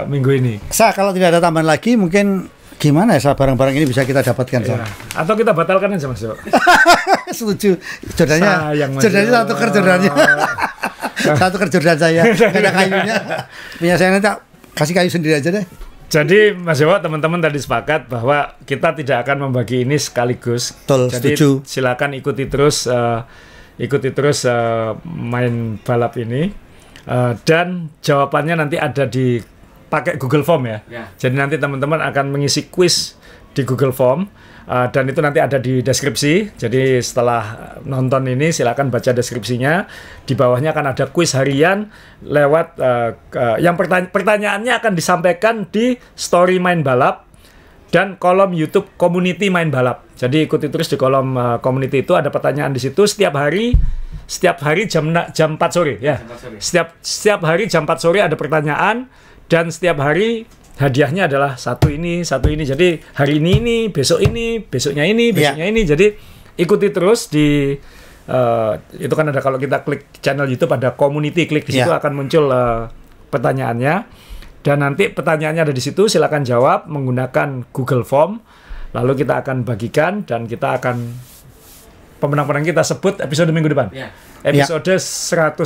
Minggu ini. Kalau tidak ada tambahan lagi mungkin Gimana ya barang-barang ini bisa kita dapatkan? Ya. Atau kita batalkan aja Mas Jo. Setuju. Jordannya satu Jordannya. Satu Jordan saya. Gak ada kayunya. Punya saya nanti kasih kayu sendiri aja deh. Jadi Mas Jawa, teman-teman tadi sepakat bahwa kita tidak akan membagi ini sekaligus. Betul, jadi setuju. Silakan ikuti terus main balap ini dan jawabannya nanti ada di pakai Google Form ya. Jadi nanti teman-teman akan mengisi quiz di Google Form dan itu nanti ada di deskripsi. Jadi setelah nonton ini silakan baca deskripsinya. Di bawahnya akan ada quiz harian lewat yang pertanyaannya akan disampaikan di story main balap dan kolom YouTube community main balap. Jadi ikuti terus di kolom community itu ada pertanyaan di situ setiap hari jam 4 sore ya. Setiap hari jam 4 sore ada pertanyaan dan setiap hari hadiahnya adalah satu ini. Jadi hari ini, besoknya ini. Jadi ikuti terus di itu kan ada kalau kita klik channel YouTube ada community, klik di situ akan muncul pertanyaannya dan nanti pertanyaannya ada di situ, silakan jawab menggunakan Google Form. Lalu kita akan bagikan dan kita akan pemenang-pemenang kita sebut episode minggu depan. Episode 101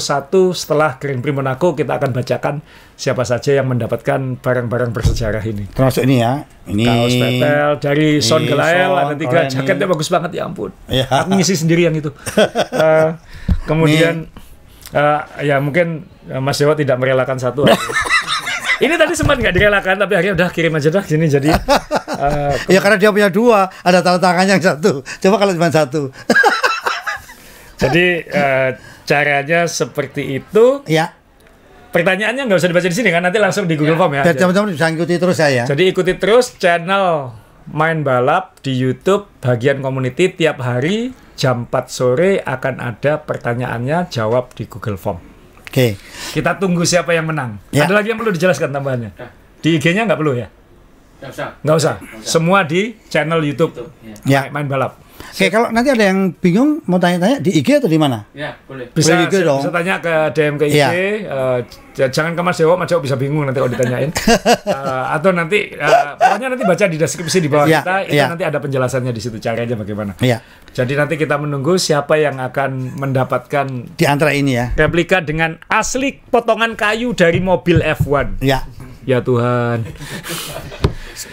setelah Grand Prix Monaco kita akan bacakan siapa saja yang mendapatkan barang-barang bersejarah ini. Termasuk ini ya. Ini kaos Vettel dari Son Gelael ada 3 jaketnya bagus banget ya ampun. Aku ngisi sendiri yang itu. Kemudian ya mungkin Mas Dewa tidak merelakan satu. Ini tadi sempat nggak direlakan tapi akhirnya udah kirim aja dah gini jadi. Ya karena dia punya 2, ada tanda tangannya yang 1. Coba kalau cuma 1. Jadi caranya seperti itu. Ya. Pertanyaannya nggak usah dibaca di sini kan, nanti langsung di Google Form ya. Biar teman-teman bisa ikuti terus ya. Jadi ikuti terus channel Main Balap di YouTube bagian community tiap hari jam 4 sore akan ada pertanyaannya jawab di Google Form. Oke. Kita tunggu siapa yang menang. Ada lagi yang perlu dijelaskan tambahannya? Di IG-nya nggak perlu ya? Nggak usah. Semua di channel YouTube. Main Balap. Oke, kalau nanti ada yang bingung mau tanya-tanya di IG atau di mana? Ya, boleh. Bisa tanya ke DM ke IG. Jangan ke Mas Dewo bisa bingung nanti kalau ditanyain. Atau nanti pokoknya nanti baca di deskripsi di bawah kita, itu nanti ada penjelasannya di situ caranya bagaimana. Jadi nanti kita menunggu siapa yang akan mendapatkan di antara ini ya. Replika dengan asli potongan kayu dari mobil F1. Ya Tuhan.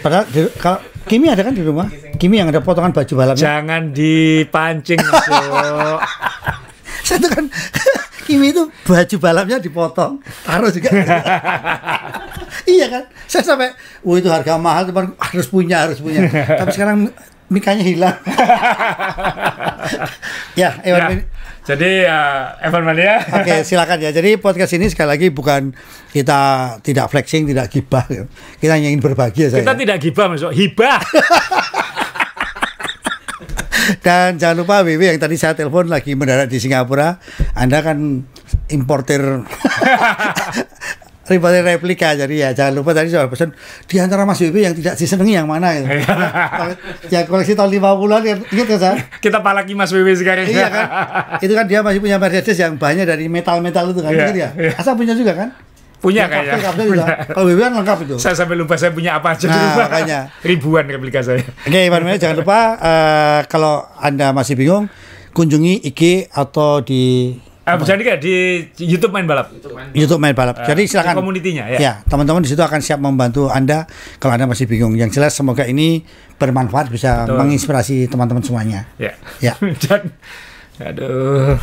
Padahal kalau Kimi ada kan di rumah? Kimi yang ada potongan baju balapnya. Jangan dipancing, Mas Yo. Saya tuh kan Kimi itu baju balapnya dipotong, taruh juga. Iya kan? Saya sampai, itu harga mahal, teman harus punya. Tapi sekarang mikanya hilang. Jadi Evan Mania. Oke, silakan ya. Jadi podcast ini sekali lagi bukan kita tidak flexing, tidak gibah. Kita hanya ingin berbagi ya. Kita tidak gibah, Mas. Hibah. Dan jangan lupa WW yang tadi saya telepon lagi mendarat di Singapura. Anda kan importer replika, jadi ya jangan lupa tadi saya pesan di antara Mas WW yang tidak disenangi yang mana gitu. Ya koleksi tahun 50-an ya, ingat ya saya. Kita palaki Mas WW sekarang. Iya kan. Itu kan dia masih punya Mercedes yang bahannya dari metal-metal itu kan, gitu ya. Asal punya juga kan? Punya kayaknya. Kalau WW kan lengkap itu. Saya sampai lupa saya punya apa aja di rumah. Makanya ribuan replika saya. Oke, Ivan, jangan lupa kalau Anda masih bingung kunjungi IG atau di jadi di YouTube Main Balap. YouTube Main Balap. Jadi silakan. Di komunitinya ya. Ya, teman-teman di situ akan siap membantu Anda kalau Anda masih bingung. Yang jelas semoga ini bermanfaat, bisa menginspirasi teman-teman semuanya. Ya. Dan aduh.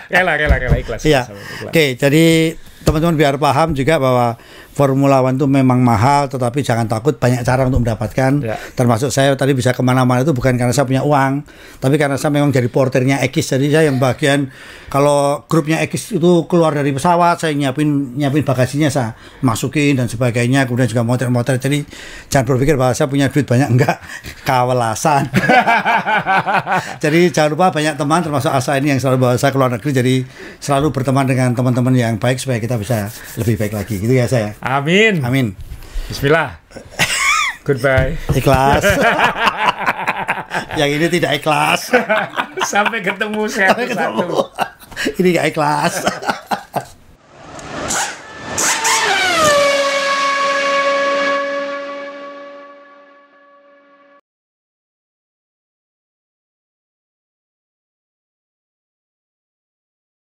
Rela ikhlas. Iya. Oke, jadi teman-teman biar paham juga bahwa Formula One itu memang mahal, tetapi jangan takut, banyak cara untuk mendapatkan. Termasuk saya tadi bisa kemana-mana itu bukan karena saya punya uang, tapi karena saya memang jadi porternya X. Jadi saya yang bagian kalau grupnya X itu keluar dari pesawat, saya nyiapin bagasinya, saya masukin dan sebagainya. Kemudian juga motor-motor. Jadi jangan berpikir bahwa saya punya duit banyak, enggak, kawelasan. Jadi jangan lupa banyak teman, termasuk Asa ini yang selalu bawa saya ke luar negeri. Jadi selalu berteman dengan teman-teman yang baik supaya kita bisa lebih baik lagi. Gitu ya saya. Amin. Bismillah. Goodbye. Ikhlas. Yang ini tidak ikhlas. Sampai ketemu. Ini gak ikhlas.